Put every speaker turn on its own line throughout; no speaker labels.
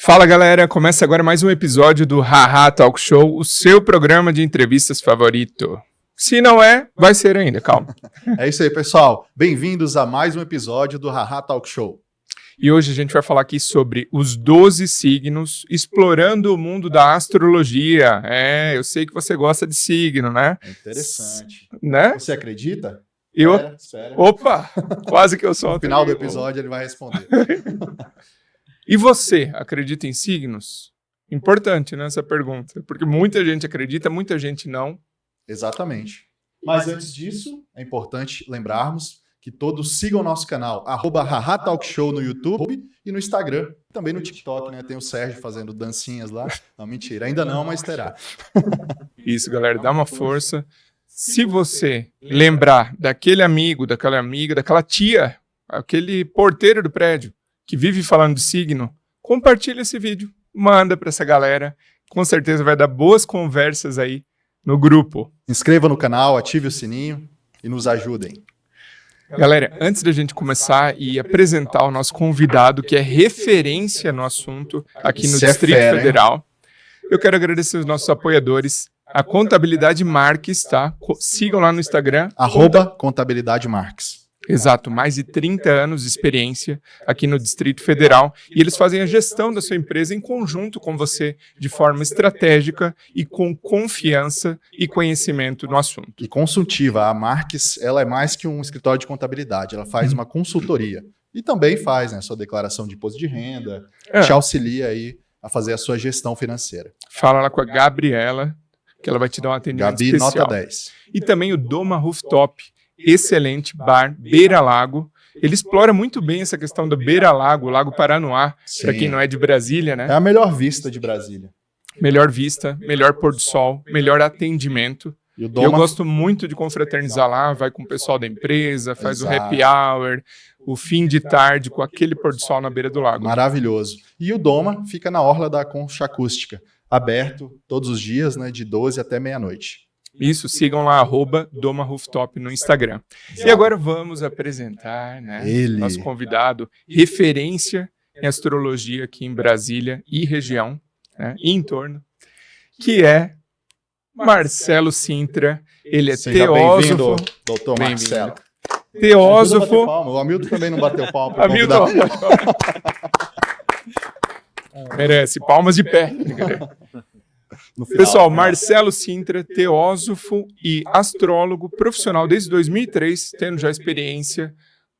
Fala galera, começa agora mais um episódio do Haha Talk Show, o seu programa de entrevistas favorito. Se não é, vai ser ainda, calma.
É isso aí, pessoal. Bem-vindos a mais um episódio do Haha Talk Show.
E hoje a gente vai falar aqui sobre os 12 signos, explorando o mundo da astrologia. Eu sei que você gosta de signo, né?
É interessante.
Né?
Você acredita?
Eu?
Espera.
Opa, quase que eu solto.
No final do episódio ele vai responder.
E você, acredita em signos? Importante, né, essa pergunta, porque muita gente acredita, muita gente não.
Exatamente. Mas antes disso, é importante lembrarmos que todos sigam o nosso canal, @Haha Talk Show no YouTube e no Instagram. Também no TikTok, né? Tem o Sérgio fazendo dancinhas lá. Não, mentira, ainda não, mas terá.
Isso, galera, dá uma força. Se você lembrar daquele amigo, daquela amiga, daquela tia, aquele porteiro do prédio que vive falando de signo, compartilha esse vídeo, manda para essa galera. Com certeza vai dar boas conversas aí no grupo.
Inscreva no canal, ative o sininho e nos ajudem.
Galera, antes da gente começar e apresentar o nosso convidado, que é referência no assunto aqui no Distrito Federal, eu quero agradecer os nossos apoiadores, a Contabilidade Marques, tá? Sigam lá no Instagram.
@Contabilidade Marques.
Exato, mais de 30 anos de experiência aqui no Distrito Federal, e eles fazem a gestão da sua empresa em conjunto com você, de forma estratégica e com confiança e conhecimento no assunto.
E consultiva, a Marques, ela é mais que um escritório de contabilidade, ela faz uma consultoria. E também faz, né, sua declaração de imposto de renda, te auxilia aí a fazer a sua gestão financeira.
Fala lá com a Gabriela, que ela vai te dar um atendimento
Gabi,
especial.
nota 10.
E também o Doma Rooftop, excelente bar, beira-lago. Ele explora muito bem essa questão do beira-lago, Lago Paranoá, para quem não é de Brasília, né?
É a melhor vista de Brasília.
Melhor vista, melhor pôr do sol, melhor atendimento.
E o
Eu gosto muito de confraternizar lá, vai com o pessoal da empresa, faz o happy hour, o fim de tarde com aquele pôr do sol na beira do lago.
Maravilhoso. E o Doma fica na orla da Concha Acústica, aberto todos os dias, né, de 12 até meia-noite.
Isso, sigam lá, @Doma Rooftop no Instagram. E agora vamos apresentar, né, nosso convidado, referência em astrologia aqui em Brasília e região, né, e em torno, que é Marcelo Sintra. Ele é teósofo.
Doutor Marcelo.
Teósofo.
O Hamilton também não bateu palma.
Hamilton. Merece, palmas de pé. Pessoal, Marcelo Sintra, teósofo e astrólogo profissional desde 2003, tendo já experiência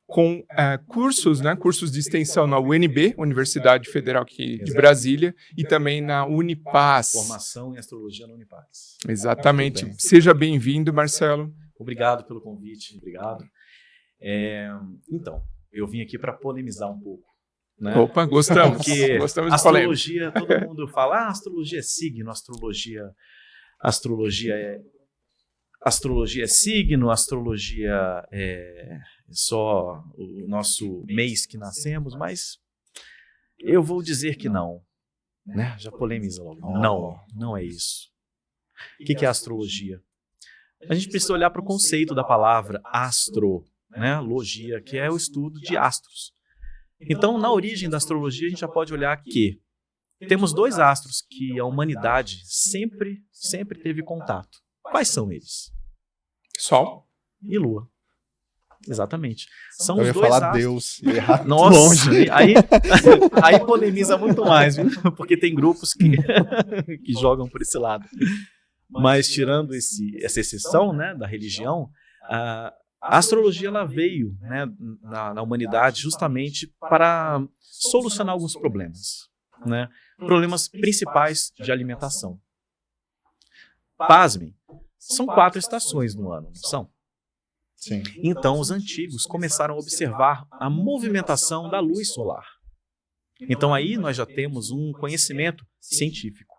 com cursos, né, cursos de extensão na UNB, Universidade Federal aqui de Brasília, e também na Unipaz.
Formação em astrologia na Unipaz.
Exatamente. Seja bem-vindo, Marcelo.
Obrigado pelo convite, obrigado. Então, eu vim aqui para polemizar um pouco. Né?
Opa, gostamos.
Porque
gostamos de
astrologia, todo mundo fala, astrologia é signo, astrologia é signo, astrologia é só o nosso mês que nascemos, mas eu vou dizer que não. Né? Já polemiza logo. Não é isso. O que é astrologia? A gente precisa olhar para o conceito da palavra astro, né? Logia, que é o estudo de astros. Então, na origem da astrologia, a gente já pode olhar que temos dois astros que a humanidade sempre teve contato. Quais são eles?
Sol
e Lua. Exatamente. São
eu
os
ia
dois
falar
astros.
Deus. Nossa,
longe. Aí polemiza muito mais, viu? Porque tem grupos que jogam por esse lado. Mas tirando essa exceção, né, da religião, a astrologia ela veio, né, na humanidade justamente para solucionar alguns problemas, né? Problemas principais de alimentação. Pasmem, são 4 estações no ano, não são?
Sim.
Então os antigos começaram a observar a movimentação da luz solar. Então aí nós já temos um conhecimento científico.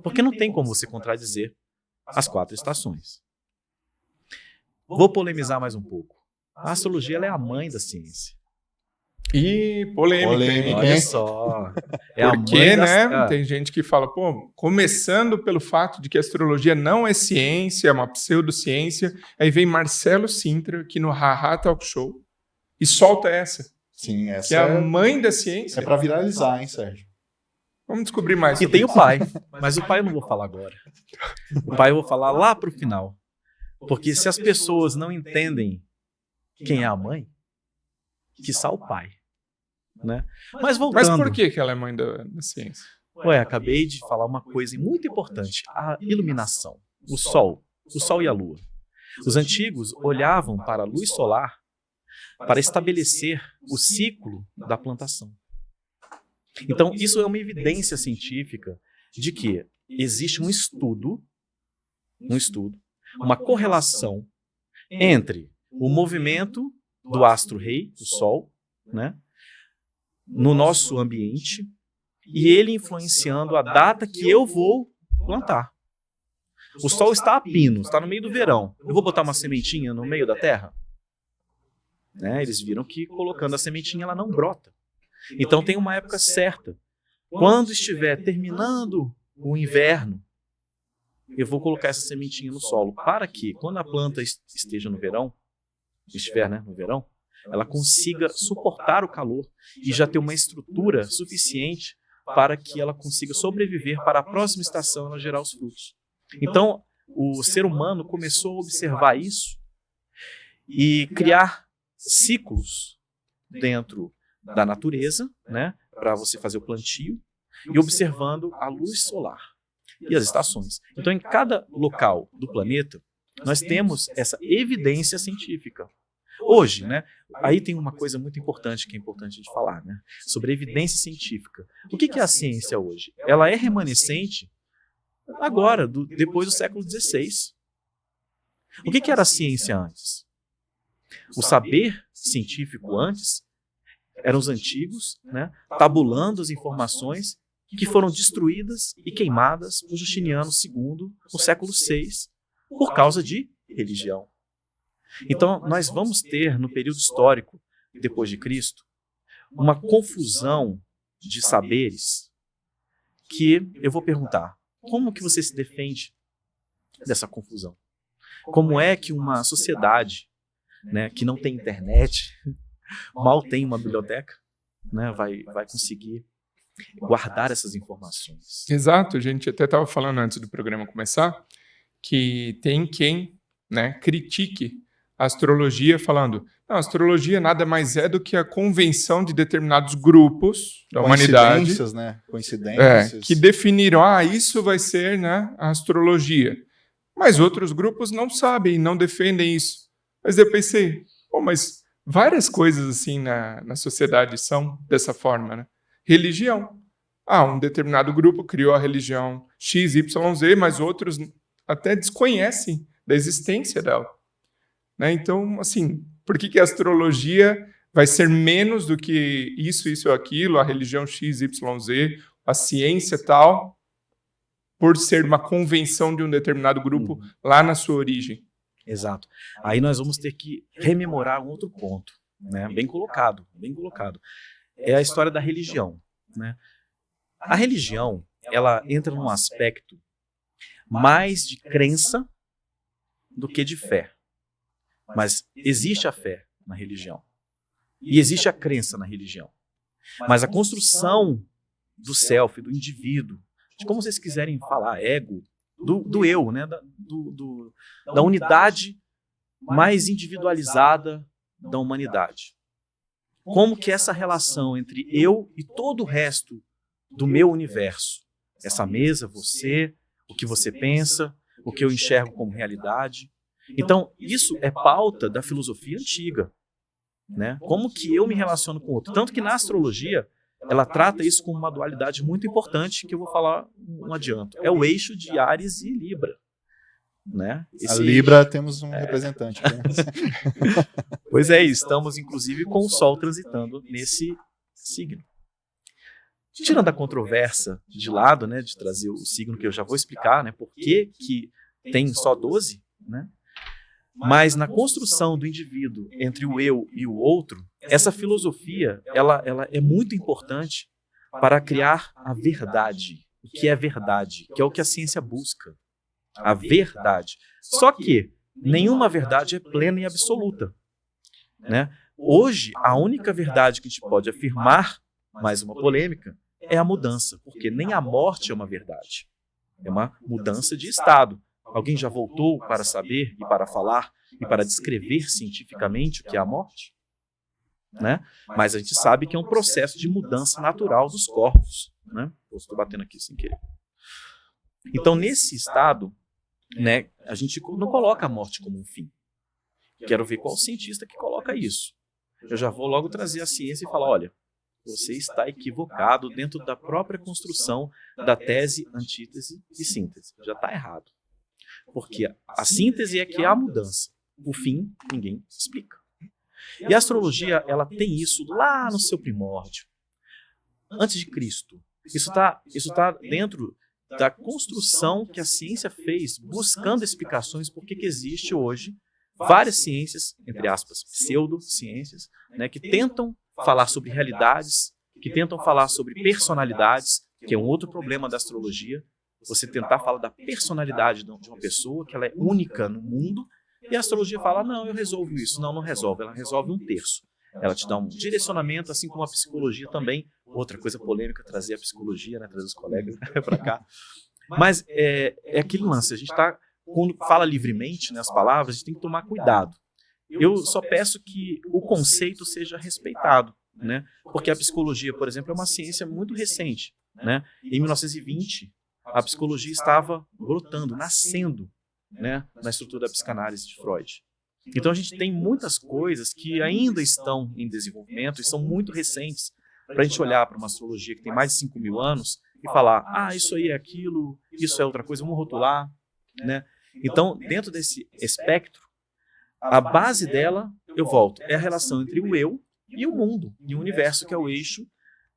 Porque não tem como você contradizer as 4 estações. Vou polemizar mais um pouco. A astrologia ela é a mãe da ciência.
E polêmica.
Olha só.
Porque, né? Tem gente que fala, começando pelo fato de que a astrologia não é ciência, é uma pseudociência, aí vem Marcelo Sintra aqui no Haha Talk Show e solta essa.
Sim, essa
que é a mãe da ciência.
É para viralizar, hein, Sérgio?
Vamos descobrir mais.
E tem o pai, mas o pai eu não vou falar agora. O pai eu vou falar lá para o final. Porque se as pessoas não entendem quem é a mãe, quiçá o pai. Né? Mas voltando...
Mas por que ela é mãe da ciência?
Acabei de falar uma coisa muito importante. A iluminação. O sol e a lua. Os antigos olhavam para a luz solar para estabelecer o ciclo da plantação. Então, isso é uma evidência científica de que existe um estudo, uma correlação entre o movimento do astro-rei, do Sol, né, no nosso ambiente, e ele influenciando a data que eu vou plantar. O Sol está a pino, está no meio do verão. Eu vou botar uma sementinha no meio da terra? Né, eles viram que colocando a sementinha ela não brota. Então tem uma época certa. Quando estiver terminando o inverno, eu vou colocar essa sementinha no solo, para que quando a planta esteja no verão, estiver, né, no verão, ela consiga suportar o calor e já ter uma estrutura suficiente para que ela consiga sobreviver para a próxima estação ela gerar os frutos. Então, o ser humano começou a observar isso e criar ciclos dentro da natureza, né, para você fazer o plantio, e observando a luz solar e as estações. Então, em cada local do planeta, nós temos essa evidência científica. Hoje, né, aí tem uma coisa muito importante que é importante de falar, né, sobre evidência científica. O que é a ciência hoje? Ela é remanescente agora, depois do século XVI. O que era a ciência antes? O saber científico antes eram os antigos, né, tabulando as informações que foram destruídas e queimadas por Justiniano II no século VI por causa de religião. Então, nós vamos ter, no período histórico, depois de Cristo, uma confusão de saberes que eu vou perguntar, como que você se defende dessa confusão? Como é que uma sociedade, né, que não tem internet, mal tem uma biblioteca, né, vai conseguir guardar essas informações?
Exato, a gente até estava falando antes do programa começar, que tem quem, né, critique a astrologia falando, não, a astrologia nada mais é do que a convenção de determinados grupos da humanidade.
Coincidências, né? Coincidências.
Que definiram, isso vai ser, né, a astrologia. Mas outros grupos não sabem, não defendem isso. Mas eu pensei, mas várias coisas assim na sociedade são dessa forma, né? Religião. Um determinado grupo criou a religião XYZ, mas outros até desconhecem da existência dela. Né? Então, assim, por que a astrologia vai ser menos do que isso ou aquilo, a religião XYZ, a ciência tal, por ser uma convenção de um determinado grupo lá na sua origem?
Exato. Aí nós vamos ter que rememorar um outro ponto, né? Bem colocado, bem colocado. É a história da religião, né? A religião, ela entra num aspecto mais de crença do que de fé. Mas existe a fé na religião. E existe a crença na religião. Mas a construção do self, do indivíduo, de como vocês quiserem falar, ego, do eu, né? Da unidade mais individualizada da humanidade. Como que essa relação entre eu e todo o resto do meu universo, essa mesa, você, o que você pensa, o que eu enxergo como realidade. Então, isso é pauta da filosofia antiga, né? Como que eu me relaciono com o outro. Tanto que na astrologia, ela trata isso como uma dualidade muito importante, que eu vou falar um adianto. É o eixo de Áries e Libra. Né?
A Libra eixo, temos um representante.
Pois é, estamos inclusive com o Sol transitando nesse signo. Tirando a controvérsia de lado, né, de trazer o signo que eu já vou explicar, né, por que tem só 12, né? Mas na construção do indivíduo entre o eu e o outro, essa filosofia ela é muito importante para criar a verdade. O que é verdade? Que é o que a ciência busca. A verdade. Só que nenhuma verdade é plena e absoluta. Né? Hoje, a única verdade que a gente pode afirmar, mais uma polêmica, é a mudança, porque nem a morte é uma verdade. É uma mudança de estado. Alguém já voltou para saber e para falar e para descrever cientificamente o que é a morte? Né? Mas a gente sabe que é um processo de mudança natural dos corpos. Né? Estou batendo aqui sem querer. Então, nesse estado, né, a gente não coloca a morte como um fim. Quero ver qual cientista que coloca isso. Eu já vou logo trazer a ciência e falar, olha, você está equivocado dentro da própria construção da tese, antítese e síntese. Já está errado. Porque a síntese é que é a mudança. O fim, ninguém explica. E a astrologia, ela tem isso lá no seu primórdio. Antes de Cristo. Isso tá dentro da construção que a ciência fez, buscando explicações por que existe hoje várias ciências, entre aspas, pseudociências, né, que tentam falar sobre realidades, que tentam falar sobre personalidades, que é um outro problema da astrologia. Você tentar falar da personalidade de uma pessoa, que ela é única no mundo, e a astrologia fala, não, eu resolvo isso. Não, não resolve, ela resolve um terço. Ela te dá um direcionamento, assim como a psicologia também. Outra coisa polêmica, trazer a psicologia, né, trazer os colegas para cá. Mas é aquele lance, a gente está, quando fala livremente, né, as palavras, a gente tem que tomar cuidado. Eu só peço que o conceito seja respeitado, né? Porque a psicologia, por exemplo, é uma ciência muito recente. Né? Em 1920, a psicologia estava brotando, nascendo, né, na estrutura da psicanálise de Freud. Então a gente tem muitas coisas que ainda estão em desenvolvimento e são muito recentes para a gente olhar para uma astrologia que tem mais de 5.000 anos e falar, isso aí é aquilo, isso é outra coisa, vamos rotular. Né? Então, dentro desse espectro, a base dela, eu volto, é a relação entre o eu e o mundo, e o universo, que é o eixo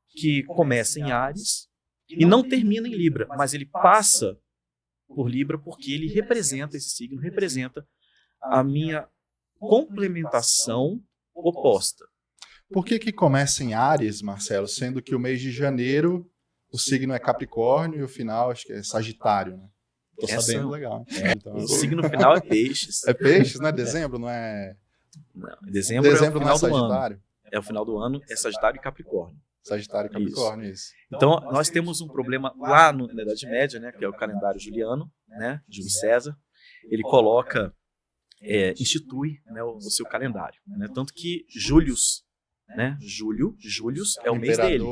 que começa em Áries e não termina em Libra, mas ele passa por Libra porque ele representa, esse signo representa a minha complementação oposta.
Por que começa em Áries, Marcelo, sendo que o mês de janeiro o signo é Capricórnio e o final acho que é Sagitário, né? Tô sabendo, legal. Então,
o signo final é Peixes.
É Peixes, né? Dezembro, não é?
Não, dezembro é o final
não é
do
Sagitário?
ano. É o final do ano, é Sagitário e Capricórnio.
Sagitário e Capricórnio, isso.
Então, nós temos um problema lá na Idade Média, né, que é o calendário juliano, né, Júlio César. Ele coloca, institui, né, o seu calendário. Né, tanto que Július, né, Július é o mês dele.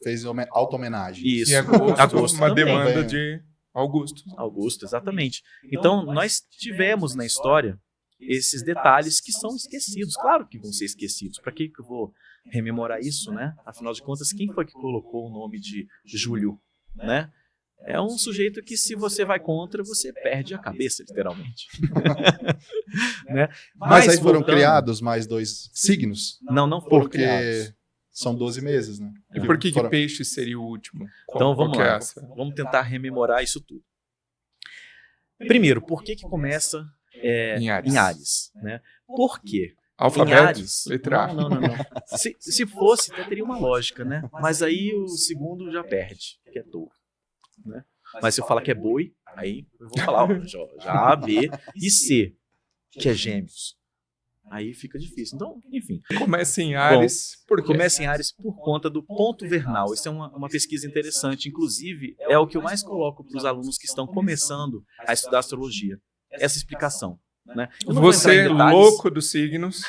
Fez auto-homenagem.
Isso.
E Agosto uma
também.
demanda de Augusto.
Augusto, exatamente. Então, nós tivemos na história esses detalhes que são esquecidos. Claro que vão ser esquecidos. Para que eu vou rememorar isso, né? Afinal de contas, quem foi que colocou o nome de Júlio, né? É um sujeito que, se você vai contra, você perde a cabeça, literalmente. Né?
Mas aí foram criados mais 2 signos?
Não foram
porque
criados.
São 12 meses, né?
E por que peixe seria o último?
Então vamos lá, vamos tentar rememorar isso tudo. Primeiro, por que começa em Áries? Né? Por quê?
Alfabeto,
Áries,
letra A.
Não. Se fosse, até teria uma lógica, né? Mas aí o segundo já perde, que é touro. Né? Mas se eu falar que é boi, aí eu vou falar já A, B e C, que é gêmeos. Aí fica difícil. Então, enfim.
Começa em Áries.
Por quê? Começa em Áries por conta do ponto vernal. Isso é uma pesquisa interessante. Inclusive, é o que eu mais coloco para os alunos que estão começando a estudar astrologia. Essa explicação. Né?
Você, louco dos signos,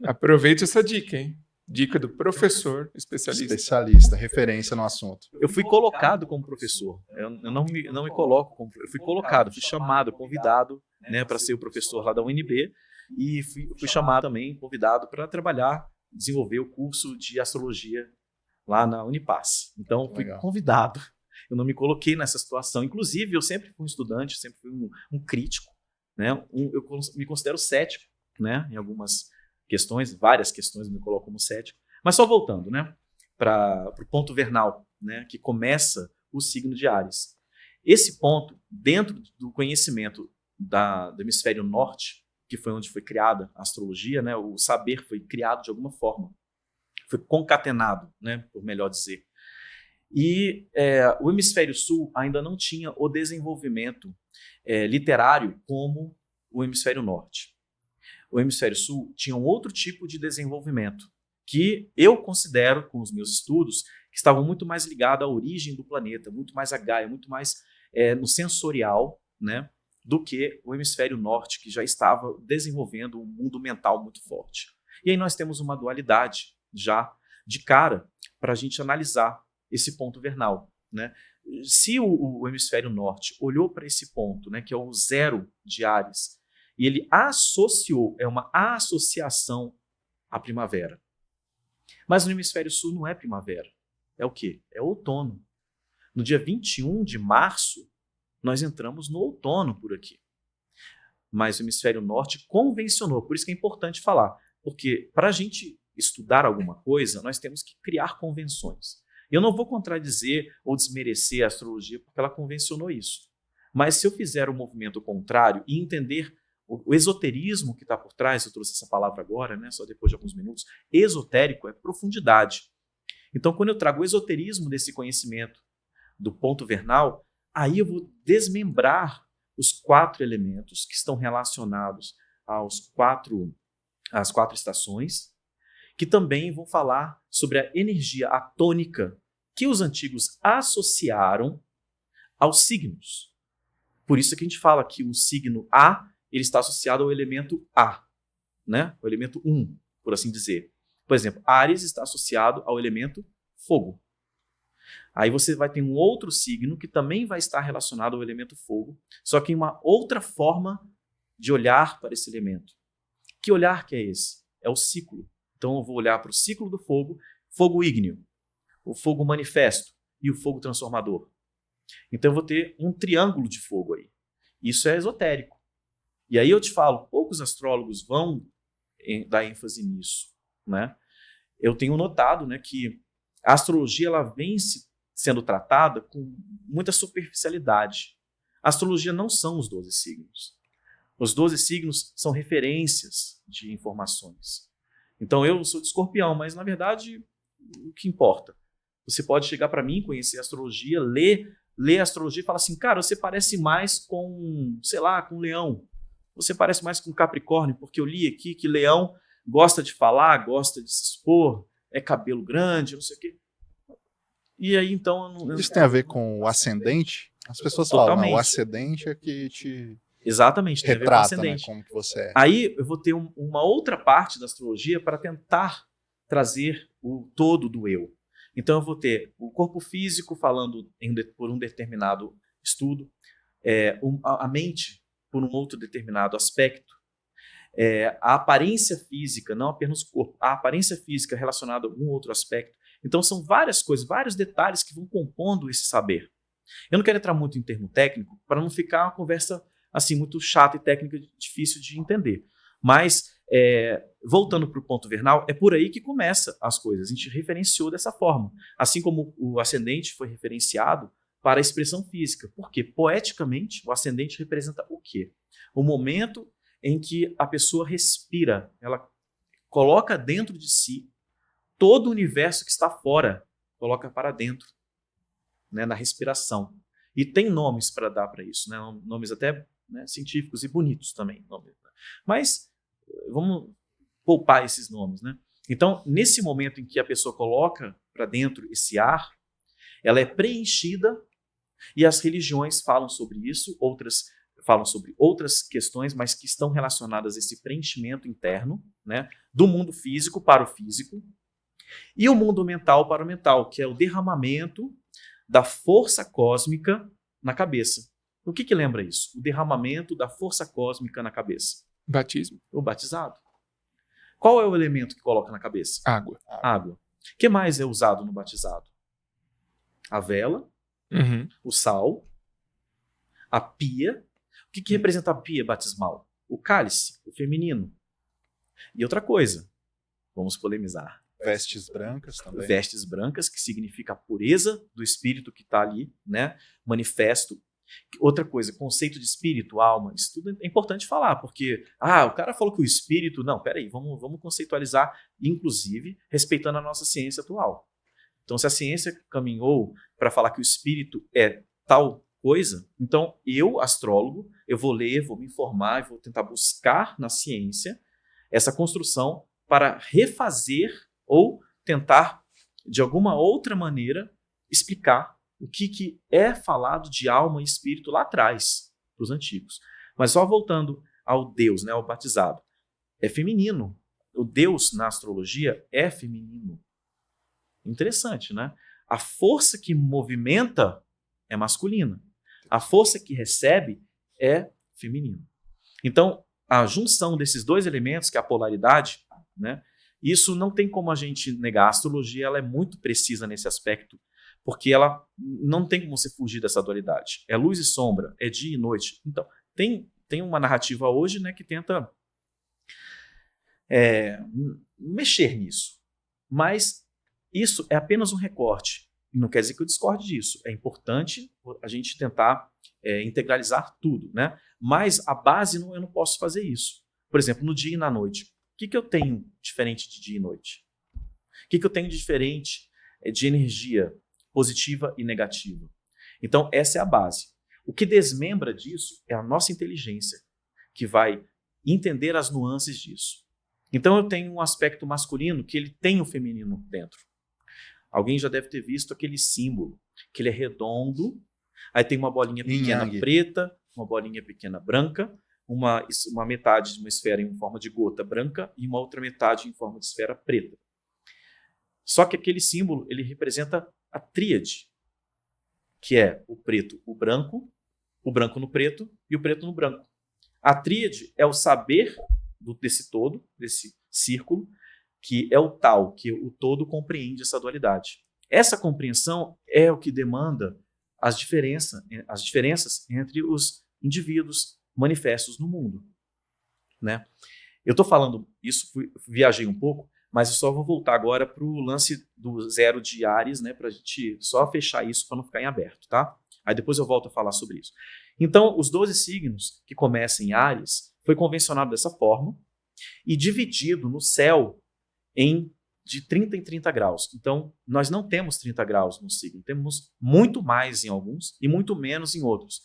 aproveite essa dica, hein? Dica do professor
especialista, referência no assunto.
Eu fui colocado como professor. Eu não me coloco como. Eu fui colocado, fui chamado, convidado, né, para ser o professor lá da UNB. E fui chamado também, convidado para trabalhar, desenvolver o curso de astrologia lá na Unipaz. Então, fui convidado. Eu não me coloquei nessa situação. Inclusive, eu sempre fui um estudante, sempre fui um crítico. Né? Eu me considero cético, né? Em algumas questões, várias questões eu me coloco como cético. Mas só voltando, né, para o ponto vernal, né, que começa o signo de Áries. Esse ponto, dentro do conhecimento do hemisfério norte, que foi onde foi criada a astrologia, né, o saber foi criado de alguma forma, foi concatenado, né, por melhor dizer. E o hemisfério sul ainda não tinha o desenvolvimento literário como o hemisfério norte. O hemisfério sul tinha um outro tipo de desenvolvimento, que eu considero, com os meus estudos, que estavam muito mais ligados à origem do planeta, muito mais a Gaia, muito mais no sensorial, né, do que o hemisfério norte, que já estava desenvolvendo um mundo mental muito forte. E aí nós temos uma dualidade já de cara para a gente analisar esse ponto vernal, né? Se o hemisfério norte olhou para esse ponto, né, que é o 0 de Áries, e ele associou, é uma associação à primavera. Mas no hemisfério sul não é primavera. É o quê? É outono. No dia 21 de março, nós entramos no outono por aqui. Mas o hemisfério norte convencionou. Por isso que é importante falar. Porque para a gente estudar alguma coisa, nós temos que criar convenções. Eu não vou contradizer ou desmerecer a astrologia porque ela convencionou isso. Mas se eu fizer o movimento contrário e entender o esoterismo que está por trás, eu trouxe essa palavra agora, né, só depois de alguns minutos, esotérico é profundidade. Então, quando eu trago o esoterismo desse conhecimento do ponto vernal, aí eu vou desmembrar os 4 elementos que estão relacionados às 4 estações, que também vão falar sobre a energia atônica que os antigos associaram aos signos. Por isso que a gente fala que o signo A ele está associado ao elemento A, né? O elemento 1, por assim dizer. Por exemplo, Áries está associado ao elemento fogo. Aí você vai ter um outro signo que também vai estar relacionado ao elemento fogo, só que em uma outra forma de olhar para esse elemento. Que olhar que é esse? É o ciclo. Então eu vou olhar para o ciclo do fogo, fogo ígneo, o fogo manifesto e o fogo transformador. Então eu vou ter um triângulo de fogo aí. Isso é esotérico. E aí eu te falo, poucos astrólogos vão dar ênfase nisso, né? Eu tenho notado, né, que a astrologia ela vem sendo tratada com muita superficialidade. A astrologia não são os 12 signos. Os 12 signos são referências de informações. Então eu sou de Escorpião, mas na verdade o que importa? Você pode chegar para mim, conhecer a astrologia, ler a astrologia e falar assim, cara, você parece mais com, sei lá, com Leão. Você parece mais com Capricórnio, porque eu li aqui que Leão gosta de falar, gosta de se expor, é cabelo grande, não sei o quê. E aí, então...
Isso tem a ver com o ascendente? As pessoas falam, o ascendente é que te
exatamente, tem
retrata,
a ver com o ascendente.
Né, como que você é.
Aí eu vou ter uma outra parte da astrologia para tentar trazer o todo do eu. Então eu vou ter o corpo físico falando por um determinado estudo, a mente por um outro determinado aspecto, a aparência física, não apenas o corpo, a aparência física relacionada a algum outro aspecto. Então são várias coisas, vários detalhes que vão compondo esse saber. Eu não quero entrar muito em termo técnico para não ficar uma conversa assim muito chata e técnica, difícil de entender. Mas, voltando para o ponto vernal, é por aí que começa as coisas. A gente referenciou dessa forma. Assim como o ascendente foi referenciado para a expressão física. Porque, poeticamente, o ascendente representa o quê? O momento em que a pessoa respira, ela coloca dentro de si todo o universo que está fora, coloca para dentro, né, na respiração. E tem nomes para dar para isso, né, nomes até, né, científicos e bonitos também. Mas vamos poupar esses nomes, né? Então, nesse momento em que a pessoa coloca para dentro esse ar, ela é preenchida e as religiões falam sobre isso, outras falam sobre outras questões, mas que estão relacionadas a esse preenchimento interno, né, do mundo físico para o físico e o mundo mental para o mental, que é o derramamento da força cósmica na cabeça. O que lembra isso? O derramamento da força cósmica na cabeça.
Batismo.
O batizado. Qual é o elemento que coloca na cabeça?
Água.
Água. O que mais é usado no batizado? A vela, o sal, a pia. O que representa a pia batismal? O cálice, o feminino. E outra coisa, vamos polemizar.
Vestes brancas também.
Vestes brancas, que significa a pureza do espírito que está ali, né? Manifesto. Outra coisa, conceito de espírito, alma, isso tudo é importante falar, porque o cara falou que o espírito... Não, peraí, vamos conceitualizar, inclusive, respeitando a nossa ciência atual. Então, se a ciência caminhou para falar que o espírito é tal coisa, então eu, astrólogo, eu vou ler, vou me informar, vou tentar buscar na ciência essa construção para refazer ou tentar de alguma outra maneira, explicar o que é falado de alma e espírito lá atrás, para os antigos. Mas só voltando ao Deus, né, ao batizado. É feminino. O Deus, na astrologia, é feminino. Interessante, né? A força que movimenta é masculina. A força que recebe é feminina. Então, a junção desses dois elementos, que é a polaridade, né, isso não tem como a gente negar. A astrologia ela é muito precisa nesse aspecto, porque ela não tem como você fugir dessa dualidade. É luz e sombra, é dia e noite. Então, tem uma narrativa hoje, né, que tenta mexer nisso. Mas isso é apenas um recorte. Não quer dizer que eu discorde disso. É importante a gente tentar integralizar tudo, né? Mas a base, eu não posso fazer isso. Por exemplo, no dia e na noite. O que eu tenho diferente de dia e noite? O que eu tenho de diferente de energia positiva e negativa? Então, essa é a base. O que desmembra disso é a nossa inteligência, que vai entender as nuances disso. Então, eu tenho um aspecto masculino que ele tem o feminino dentro. Alguém já deve ter visto aquele símbolo, que ele é redondo, aí tem uma bolinha pequena preta, uma bolinha pequena branca, uma metade de uma esfera em forma de gota branca e uma outra metade em forma de esfera preta. Só que aquele símbolo, ele representa a tríade, que é o preto, o branco no preto e o preto no branco. A tríade é o saber desse todo, desse círculo, que é o tal, que o todo compreende essa dualidade. Essa compreensão é o que demanda as diferenças entre os indivíduos manifestos no mundo, né? Eu estou falando isso, viajei um pouco, mas eu só vou voltar agora para o lance do zero de Áries, né, para a gente só fechar isso para não ficar em aberto, tá? Aí depois eu volto a falar sobre isso. Então, os 12 signos que começam em Áries foi convencionado dessa forma e dividido no céu de 30 em 30 graus. Então, nós não temos 30 graus no signo, temos muito mais em alguns e muito menos em outros.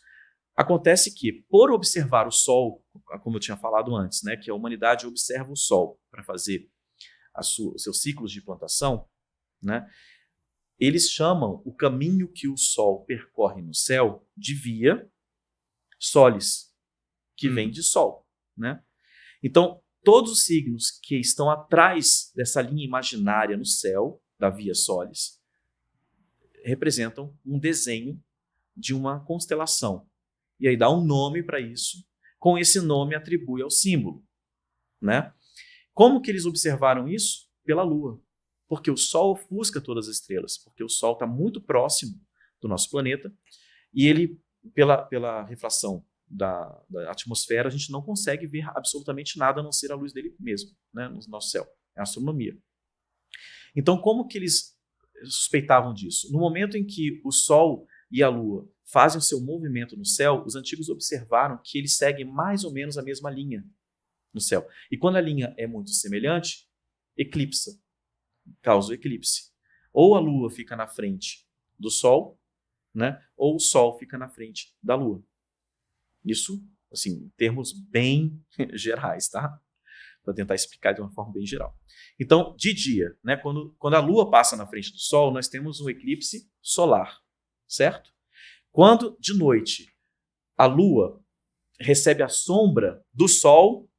Acontece que, por observar o Sol, como eu tinha falado antes, né, que a humanidade observa o Sol para fazer os seus ciclos de plantação, né, eles chamam o caminho que o Sol percorre no céu de via solis, que vem de Sol, né? Então, todos os signos que estão atrás dessa linha imaginária no céu, da via solis, representam um desenho de uma constelação. E aí dá um nome para isso, com esse nome atribui ao símbolo, né? Como que eles observaram isso? Pela Lua. Porque o Sol ofusca todas as estrelas, porque o Sol está muito próximo do nosso planeta e ele, pela refração da atmosfera, a gente não consegue ver absolutamente nada a não ser a luz dele mesmo, né, no nosso céu. É a astronomia. Então, como que eles suspeitavam disso? No momento em que o Sol e a Lua fazem o seu movimento no céu, os antigos observaram que eles seguem mais ou menos a mesma linha no céu. E quando a linha é muito semelhante, eclipsa, causa o eclipse. Ou a Lua fica na frente do Sol, né, ou o Sol fica na frente da Lua. Isso, assim, em termos bem gerais, tá? Para tentar explicar de uma forma bem geral. Então, de dia, né, quando a Lua passa na frente do Sol, nós temos um eclipse solar, certo? Quando, de noite, a Lua recebe a sombra do Sol,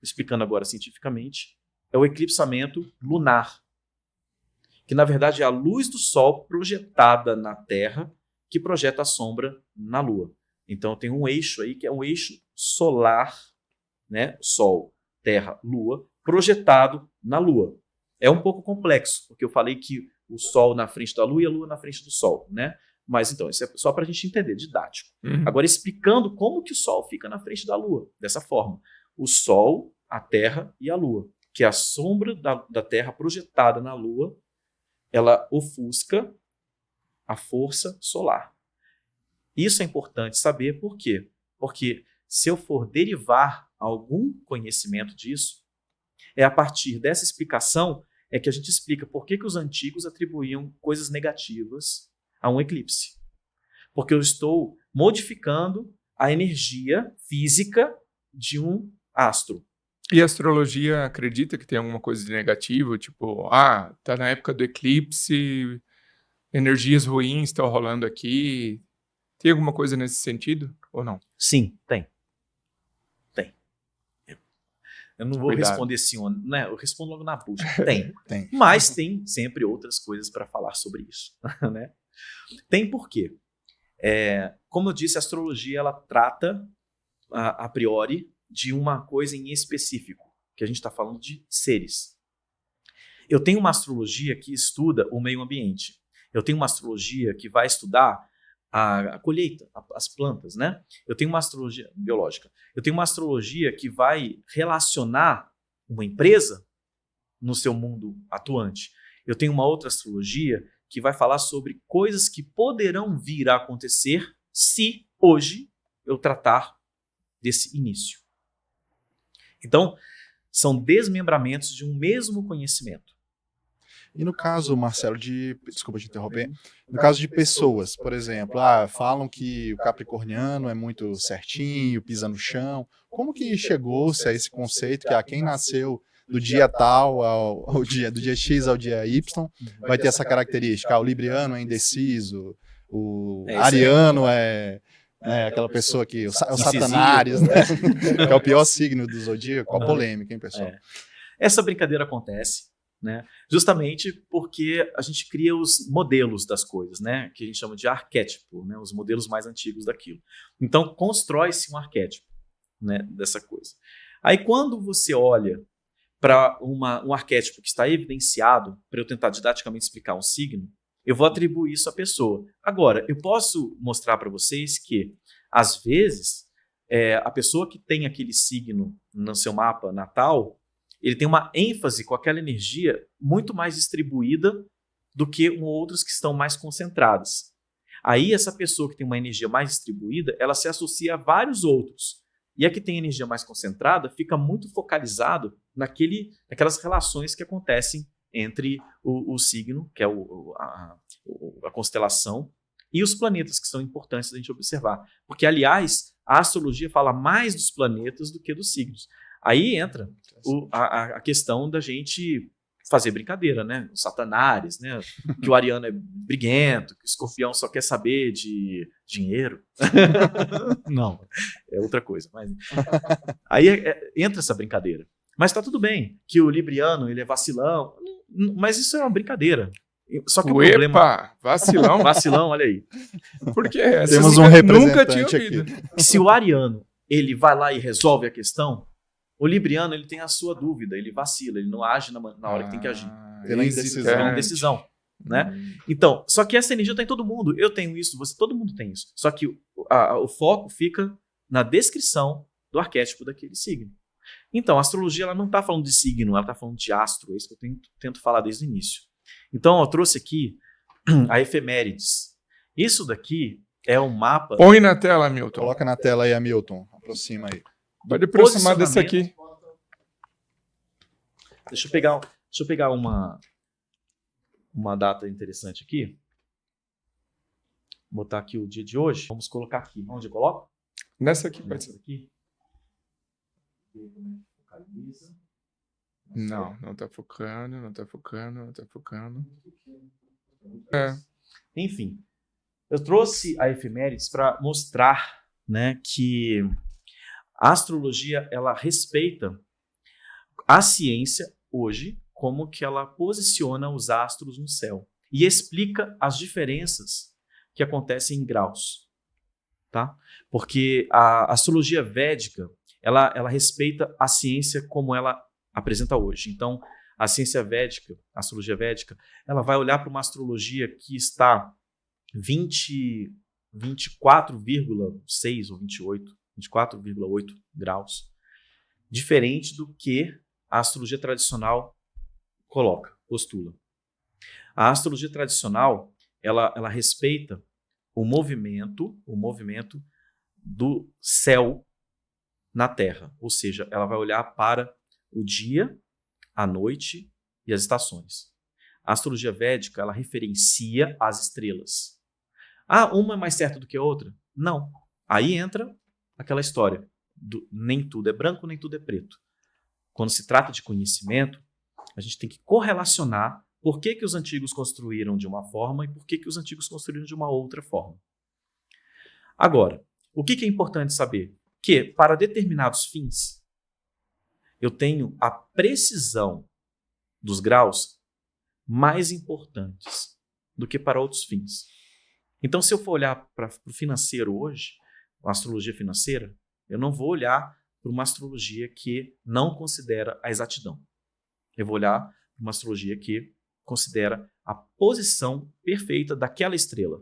explicando agora cientificamente, é o eclipsamento lunar, que na verdade é a luz do Sol projetada na Terra que projeta a sombra na Lua. Então tem um eixo aí que é um eixo solar, né? Sol, Terra, Lua, projetado na Lua. É um pouco complexo, porque eu falei que o Sol na frente da Lua e a Lua na frente do Sol, né? Mas então, isso é só para a gente entender, didático. Agora, explicando como que o Sol fica na frente da Lua, dessa forma. O Sol, a Terra e a Lua, que é a sombra da Terra projetada na Lua, ela ofusca a força solar. Isso é importante saber por quê? Porque se eu for derivar algum conhecimento disso, é a partir dessa explicação é que a gente explica por que os antigos atribuíam coisas negativas a um eclipse. Porque eu estou modificando a energia física de um astro.
E a astrologia acredita que tem alguma coisa de negativo? Tipo, tá na época do eclipse, energias ruins estão rolando aqui. Tem alguma coisa nesse sentido ou não?
Sim, tem. Eu não vou
Cuidado.
responder sim, né? Eu respondo logo na bucha. Tem.
Tem.
Mas tem sempre outras coisas para falar sobre isso. Né? Tem por quê? Como eu disse, a astrologia ela trata, a priori, de uma coisa em específico, que a gente está falando de seres. Eu tenho uma astrologia que estuda o meio ambiente. Eu tenho uma astrologia que vai estudar a colheita, as plantas, né? Eu tenho uma astrologia biológica. Eu tenho uma astrologia que vai relacionar uma empresa no seu mundo atuante. Eu tenho uma outra astrologia que vai falar sobre coisas que poderão vir a acontecer se hoje eu tratar desse início. Então, são desmembramentos de um mesmo conhecimento.
E no caso, Marcelo, desculpa te interromper, no caso de pessoas, por exemplo, falam que o capricorniano é muito certinho, pisa no chão. Como que chegou-se a esse conceito que quem nasceu do dia tal ao dia, do dia X ao dia Y, vai ter essa característica? O libriano é indeciso, o ariano é aquela pessoa que, o Satanás, né? Que é o pior signo do zodíaco. Qual polêmica, hein, pessoal?
Essa brincadeira acontece, né? Justamente porque a gente cria os modelos das coisas, né? Que a gente chama de arquétipo, né? Os modelos mais antigos daquilo. Então, constrói-se um arquétipo, né? Dessa coisa. Aí, quando você olha para um arquétipo que está evidenciado, para eu tentar didaticamente explicar um signo, eu vou atribuir isso à pessoa. Agora, eu posso mostrar para vocês que, às vezes, a pessoa que tem aquele signo no seu mapa natal, ele tem uma ênfase com aquela energia muito mais distribuída do que outros que estão mais concentradas. Aí, essa pessoa que tem uma energia mais distribuída, ela se associa a vários outros. E a que tem energia mais concentrada fica muito focalizado naquelas relações que acontecem entre o signo, que é a constelação, e os planetas, que são importantes a gente observar. Porque, aliás, a astrologia fala mais dos planetas do que dos signos. Aí entra a questão da gente fazer brincadeira, né? Os satanares, né? Que o ariano é briguento, que o escorpião só quer saber de dinheiro. Não, é outra coisa. Mas... Aí entra essa brincadeira. Mas tá tudo bem, que o libriano ele é vacilão, mas isso é uma brincadeira. Só que o problema...
Vacilão?
Vacilão, olha aí.
Porque
temos um representante aqui.
Se o ariano ele vai lá e resolve a questão, o libriano ele tem a sua dúvida, ele vacila, ele não age na hora que tem que agir.
Pela
indecisão. Né? Então, só que essa energia está em todo mundo. Eu tenho isso, todo mundo tem isso. Só que o foco fica na descrição do arquétipo daquele signo. Então, a astrologia ela não está falando de signo, ela está falando de astro. É isso que eu tento falar desde o início. Então, eu trouxe aqui a efemérides. Isso daqui é um mapa...
Põe na tela, Milton.
Coloca na tela aí, Hamilton. Aproxima aí.
Pode aproximar dessa aqui.
Deixa eu pegar uma data interessante aqui. Vou botar aqui o dia de hoje. Vamos colocar aqui. Onde eu coloco?
Nessa aqui, pode ser.
Aqui.
Não tá focando, não tá focando.
Enfim, eu trouxe a efemérides para mostrar, né, que a astrologia ela respeita a ciência hoje, como que ela posiciona os astros no céu e explica as diferenças que acontecem em graus, tá? Porque a astrologia védica ela respeita a ciência como ela apresenta hoje. Então, a ciência védica, a astrologia védica, ela vai olhar para uma astrologia que está 24,6 ou 24,8 graus, diferente do que a astrologia tradicional postula. A astrologia tradicional, ela respeita o movimento do céu na Terra, ou seja, ela vai olhar para o dia, a noite e as estações. A astrologia védica, ela referencia as estrelas. Uma é mais certa do que a outra? Não. Aí entra aquela história do nem tudo é branco, nem tudo é preto. quando se trata de conhecimento, a gente tem que correlacionar por que os antigos construíram de uma forma e por que os antigos construíram de uma outra forma. Agora, o que é importante saber? Que para determinados fins, eu tenho a precisão dos graus mais importantes do que para outros fins. Então, se eu for olhar para o financeiro hoje, a astrologia financeira, eu não vou olhar para uma astrologia que não considera a exatidão. Eu vou olhar para uma astrologia que considera a posição perfeita daquela estrela.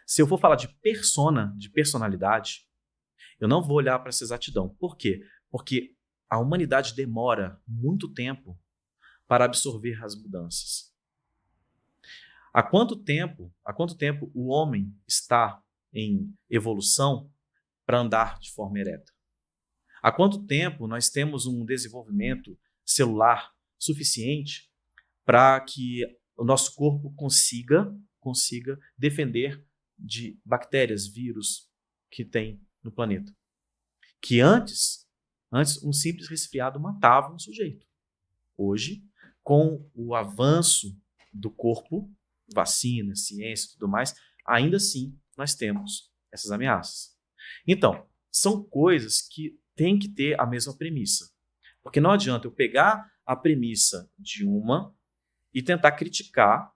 Se eu for falar de persona, de personalidade, eu não vou olhar para essa exatidão. Por quê? Porque a humanidade demora muito tempo para absorver as mudanças. Há quanto tempo o homem está em evolução para andar de forma ereta? Há quanto tempo nós temos um desenvolvimento celular suficiente para que o nosso corpo consiga defender de bactérias, vírus que tem no planeta? Que antes um simples resfriado matava um sujeito. Hoje, com o avanço do corpo, vacina, ciência e tudo mais, ainda assim nós temos essas ameaças. Então, são coisas que têm que ter a mesma premissa. Porque não adianta eu pegar a premissa de uma e tentar criticar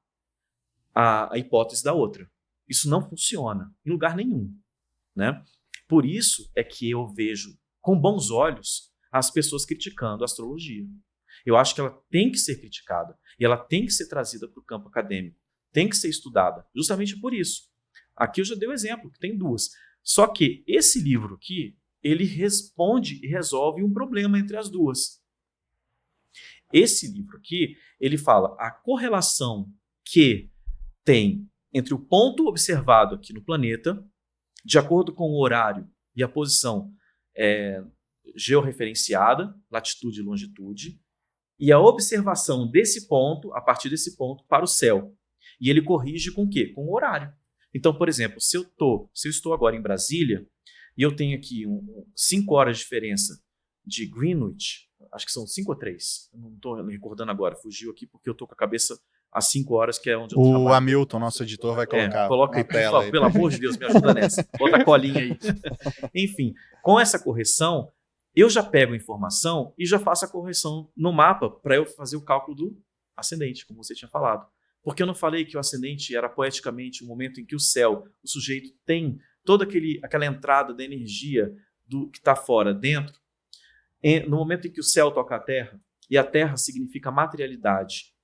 a hipótese da outra. Isso não funciona em lugar nenhum, né? Por isso é que eu vejo com bons olhos as pessoas criticando a astrologia. Eu acho que ela tem que ser criticada e ela tem que ser trazida para o campo acadêmico, tem que ser estudada, justamente por isso. Aqui eu já dei o exemplo, que tem duas. Só que esse livro aqui, ele responde e resolve um problema entre as duas. Esse livro aqui, ele fala a correlação que tem entre o ponto observado aqui no planeta, de acordo com o horário e a posição georreferenciada, latitude e longitude, e a observação desse ponto, a partir desse ponto, para o céu. E ele corrige com o quê? Com o horário. Então, por exemplo, se eu estou agora em Brasília, e eu tenho aqui 5 horas de diferença de Greenwich, acho que são 5 ou 3, eu não estou recordando agora, fugiu aqui porque eu estou com a cabeça às 5 horas, que é onde eu trabalho.
O Hamilton, nosso editor, vai colocar
coloca
na
aí,
tela.
favor, pelo amor de Deus, me ajuda nessa. Bota a colinha aí. Enfim, com essa correção, eu já pego a informação e já faço a correção no mapa para eu fazer o cálculo do ascendente, como você tinha falado. Porque eu não falei que o ascendente era poeticamente o momento em que o céu, o sujeito tem toda aquela entrada da energia do que está fora, dentro. No momento em que o céu toca a terra, e a terra significa materialidade,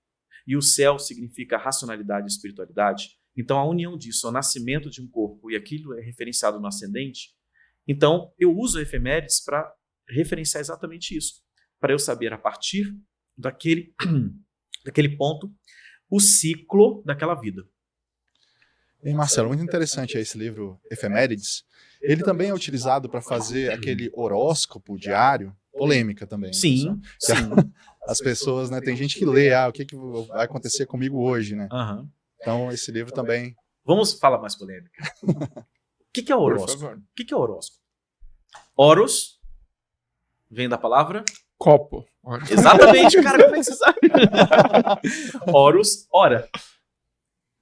e o céu significa racionalidade e espiritualidade, então a união disso, o nascimento de um corpo, e aquilo é referenciado no ascendente, então eu uso efemérides para referenciar exatamente isso, para eu saber a partir daquele ponto o ciclo daquela vida.
E Marcelo, muito interessante esse livro Efemérides. Ele também é utilizado para fazer aquele horóscopo diário, polêmica também.
Sim, sim.
As pessoas, né, tem gente que lê, o que vai acontecer comigo hoje, né?
Uhum.
Então esse livro também...
Vamos falar mais polêmica. O que é horóscopo? O que é horóscopo? Horos vem da palavra...
Copo.
Exatamente, cara, como é que você sabe? Horus, hora.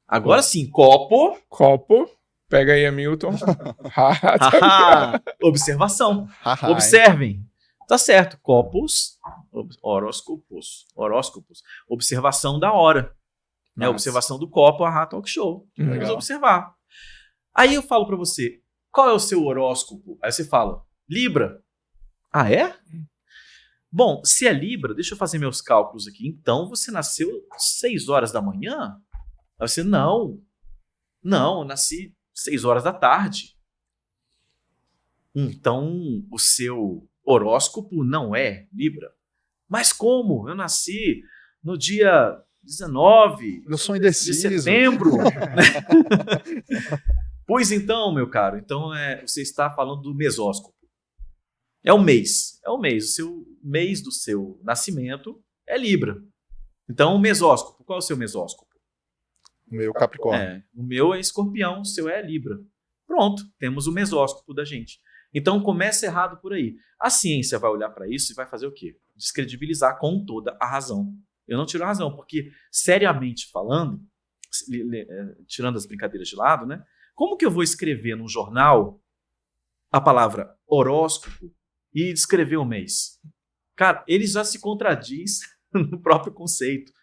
Agora sim, copo.
Copo. Pega aí, Hamilton.
Observação. Observem. Tá certo. Copos, horóscopos. Observação da hora. Né? Observação do copo, a Talk Show. Vamos observar. Aí eu falo pra você, qual é o seu horóscopo? Aí você fala, Libra. Ah, é? Bom, se é Libra, deixa eu fazer meus cálculos aqui. Então, você nasceu 6 horas da manhã? Aí você, não, eu nasci 6 horas da tarde. Então, o seu horóscopo não é Libra. Mas como? Eu nasci no dia 19 de setembro. Pois então, meu caro, então você está falando do mesóscopo. É o mês. O seu mês do seu nascimento é Libra. Então, o mesóscopo. Qual é o seu mesóscopo?
O meu Capricórnio.
O meu é Escorpião, o seu é Libra. Pronto, temos o mesóscopo da gente. Então começa errado por aí. A ciência vai olhar para isso e vai fazer o quê? Descredibilizar com toda a razão. Eu não tiro a razão, porque seriamente falando, tirando as brincadeiras de lado, né? Como que eu vou escrever num jornal a palavra horóscopo e descrever o mês? Cara, ele já se contradiz no próprio conceito.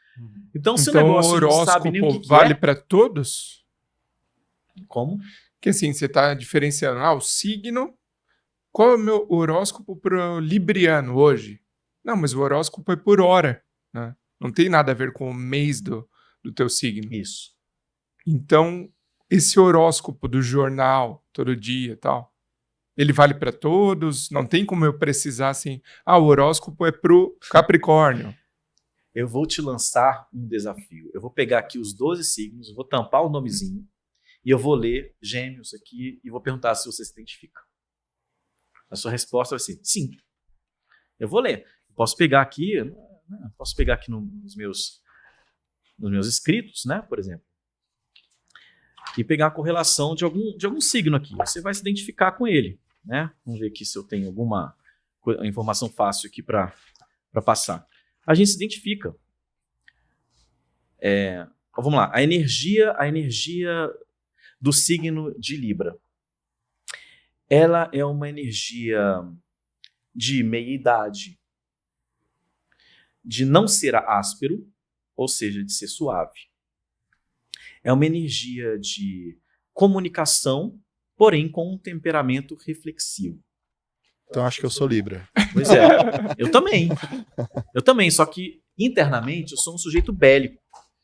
Então, se o negócio não sabe nem o que
vale para todos?
Como?
Porque assim, você está diferenciando, o signo, qual é o meu horóscopo para o libriano hoje? Não, mas o horóscopo é por hora, né? Não tem nada a ver com o mês do teu signo.
Isso.
Então, esse horóscopo do jornal, todo dia e tal, ele vale para todos? Não tem como eu precisar assim, o horóscopo é pro Capricórnio.
Eu vou te lançar um desafio. Eu vou pegar aqui os 12 signos, eu vou tampar o nomezinho e eu vou ler Gêmeos aqui e vou perguntar se você se identifica. A sua resposta vai ser sim. Eu vou ler. Posso pegar aqui nos meus escritos, né, por exemplo, e pegar a correlação de algum signo aqui. Você vai se identificar com ele, né? Vamos ver aqui se eu tenho alguma informação fácil aqui para passar. A gente se identifica. Vamos lá. A energia do signo de Libra. Ela é uma energia de meia-idade, de não ser áspero, ou seja, de ser suave. É uma energia de comunicação, porém com um temperamento reflexivo.
Então acho que eu sou Libra.
Pois é, eu também, só que internamente eu sou um sujeito bélico.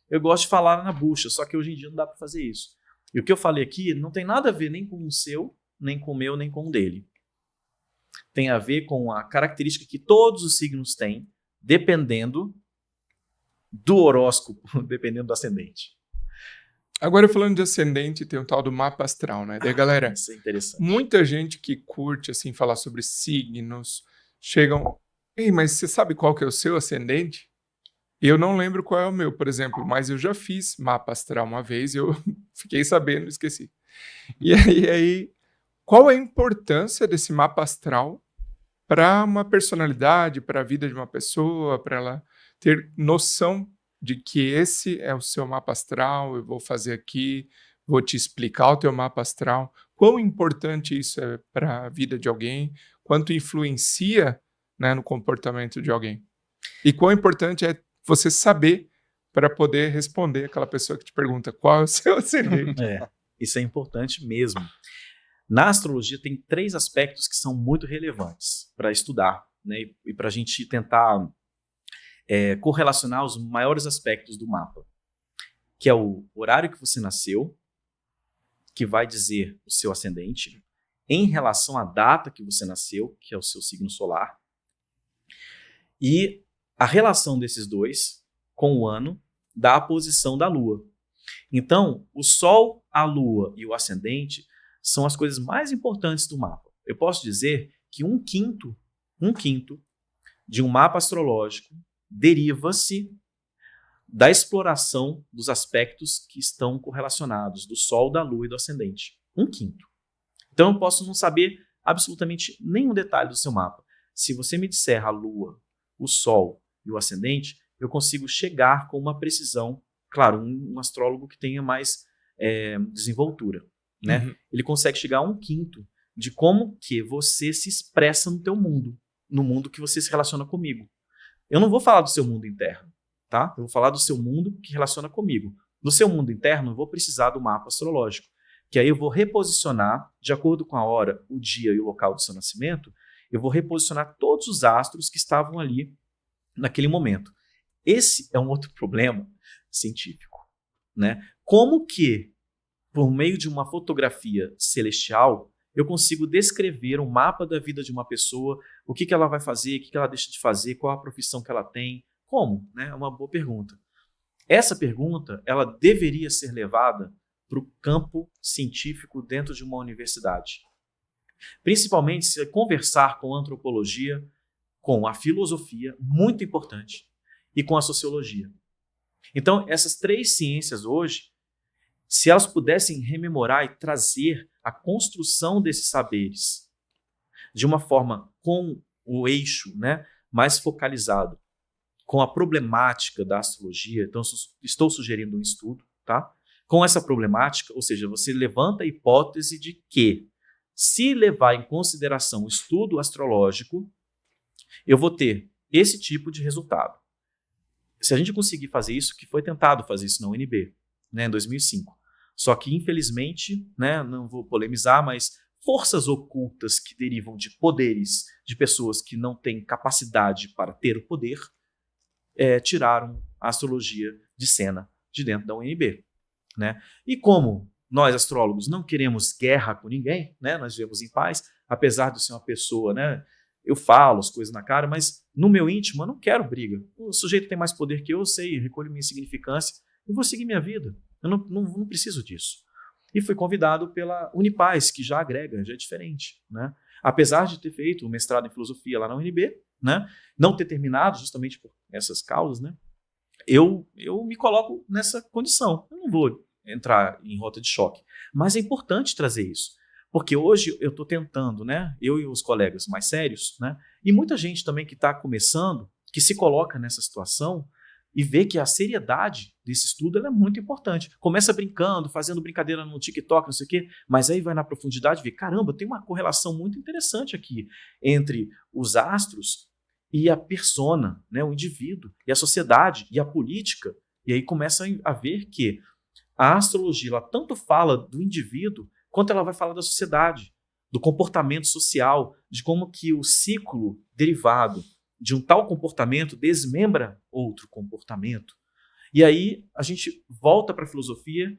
Eu gosto de falar na bucha, só que hoje em dia não dá para fazer isso. E o que eu falei aqui não tem nada a ver nem com o seu, nem com o meu, nem com o dele. Tem a ver com a característica que todos os signos têm, dependendo do horóscopo, dependendo do ascendente.
Agora, falando de ascendente, tem o tal do mapa astral, né? Daí, galera,
Isso é interessante.
muita gente que curte, assim, falar sobre signos, chegam... Ei, mas você sabe qual que é o seu ascendente? Eu não lembro qual é o meu, por exemplo, mas eu já fiz mapa astral uma vez e eu fiquei sabendo, esqueci. E aí, qual é a importância desse mapa astral para uma personalidade, para a vida de uma pessoa, para ela ter noção de que esse é o seu mapa astral, eu vou fazer aqui, vou te explicar o teu mapa astral. Quão importante isso é para a vida de alguém, quanto influencia, né, no comportamento de alguém. E quão importante é você saber para poder responder aquela pessoa que te pergunta qual é o seu ascendente.
Isso é importante mesmo. Na astrologia tem 3 aspectos que são muito relevantes para estudar, né, e para a gente tentar correlacionar os maiores aspectos do mapa, que é o horário que você nasceu, que vai dizer o seu ascendente, em relação à data que você nasceu, que é o seu signo solar, e a relação desses dois com o ano da posição da Lua. Então, o Sol, a Lua e o ascendente são as coisas mais importantes do mapa. Eu posso dizer que um quinto de um mapa astrológico deriva-se da exploração dos aspectos que estão correlacionados do Sol, da Lua e do ascendente. 1/5. Então eu posso não saber absolutamente nenhum detalhe do seu mapa. Se você me disser a Lua, o Sol e o ascendente, eu consigo chegar com uma precisão. Claro, um astrólogo que tenha mais desenvoltura, né?
Uhum.
Ele consegue chegar a 1/5 de como que você se expressa no teu mundo, no mundo que você se relaciona comigo. Eu não vou falar do seu mundo interno, tá? Eu vou falar do seu mundo que relaciona comigo. No seu mundo interno, eu vou precisar do mapa astrológico, que aí eu vou reposicionar, de acordo com a hora, o dia e o local do seu nascimento, eu vou reposicionar todos os astros que estavam ali naquele momento. Esse é um outro problema científico, né? Como que, por meio de uma fotografia celestial, eu consigo descrever um mapa da vida de uma pessoa, o que ela vai fazer, o que ela deixa de fazer, qual a profissão que ela tem? Como? Né? É uma boa pergunta. Essa pergunta, ela deveria ser levada para o campo científico dentro de uma universidade. Principalmente se conversar com a antropologia, com a filosofia, muito importante, e com a sociologia. Então, essas 3 ciências hoje, se elas pudessem rememorar e trazer a construção desses saberes de uma forma com o eixo, né, mais focalizado com a problemática da astrologia. Então, estou sugerindo um estudo, tá? Com essa problemática, ou seja, você levanta a hipótese de que, se levar em consideração o estudo astrológico, eu vou ter esse tipo de resultado. Se a gente conseguir fazer isso, que foi tentado fazer isso na UNB, né, em 2005. Só que, infelizmente, né, não vou polemizar, mas forças ocultas que derivam de poderes de pessoas que não têm capacidade para ter o poder, tiraram a astrologia de cena de dentro da UNB. Né? E como nós, astrólogos, não queremos guerra com ninguém, né, nós vivemos em paz, apesar de ser uma pessoa, né, eu falo as coisas na cara, mas no meu íntimo eu não quero briga. O sujeito tem mais poder que eu sei, recolho minha insignificância e vou seguir minha vida. Eu não preciso disso. E fui convidado pela Unipaz, que já agrega, já é diferente. Né? Apesar de ter feito o mestrado em filosofia lá na UNB, né, não ter terminado justamente por essas causas, né, eu me coloco nessa condição. Eu não vou entrar em rota de choque. Mas é importante trazer isso. Porque hoje eu estou tentando, né, eu e os colegas mais sérios, né, e muita gente também que está começando, que se coloca nessa situação e vê que a seriedade desse estudo ela é muito importante. Começa brincando, fazendo brincadeira no TikTok, não sei o quê, mas aí vai na profundidade e vê, caramba, tem uma correlação muito interessante aqui entre os astros e a persona, né, o indivíduo, e a sociedade, e a política. E aí começa a ver que a astrologia ela tanto fala do indivíduo, quanto ela vai falar da sociedade, do comportamento social, de como que o ciclo derivado de um tal comportamento desmembra outro comportamento. E aí a gente volta para a filosofia,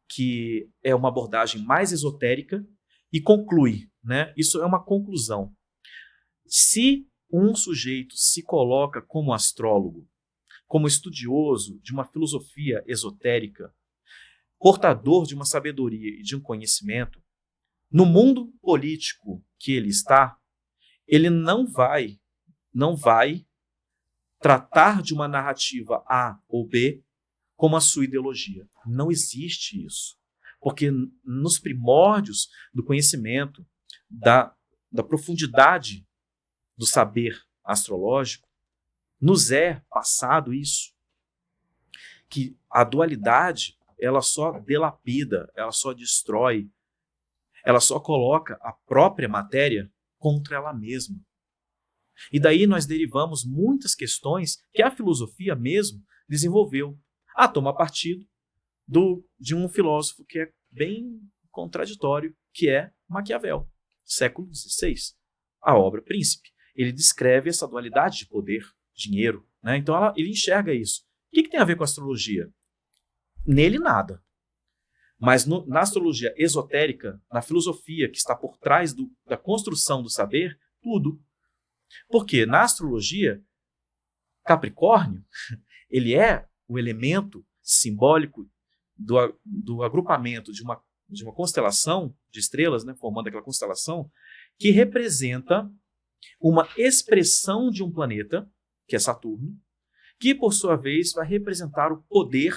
que é uma abordagem mais esotérica, e conclui, né? Isso é uma conclusão. Se um sujeito se coloca como astrólogo, como estudioso de uma filosofia esotérica, portador de uma sabedoria e de um conhecimento, no mundo político que ele está, ele não vai tratar de uma narrativa A ou B como a sua ideologia. Não existe isso. Porque nos primórdios do conhecimento, da profundidade do saber astrológico, nos é passado isso. Que a dualidade, ela só delapida, ela só destrói, ela só coloca a própria matéria contra ela mesma. E daí nós derivamos muitas questões que a filosofia mesmo desenvolveu. Toma partido de um filósofo que é bem contraditório, que é Maquiavel, século XVI, a obra Príncipe. Ele descreve essa dualidade de poder, dinheiro, né? Então ele enxerga isso. O que tem a ver com a astrologia? Nele nada. Mas na astrologia esotérica, na filosofia que está por trás da construção do saber, tudo. Porque na astrologia, Capricórnio, ele é o elemento simbólico do agrupamento de uma constelação de estrelas, né, formando aquela constelação, que representa uma expressão de um planeta, que é Saturno, que, por sua vez, vai representar o poder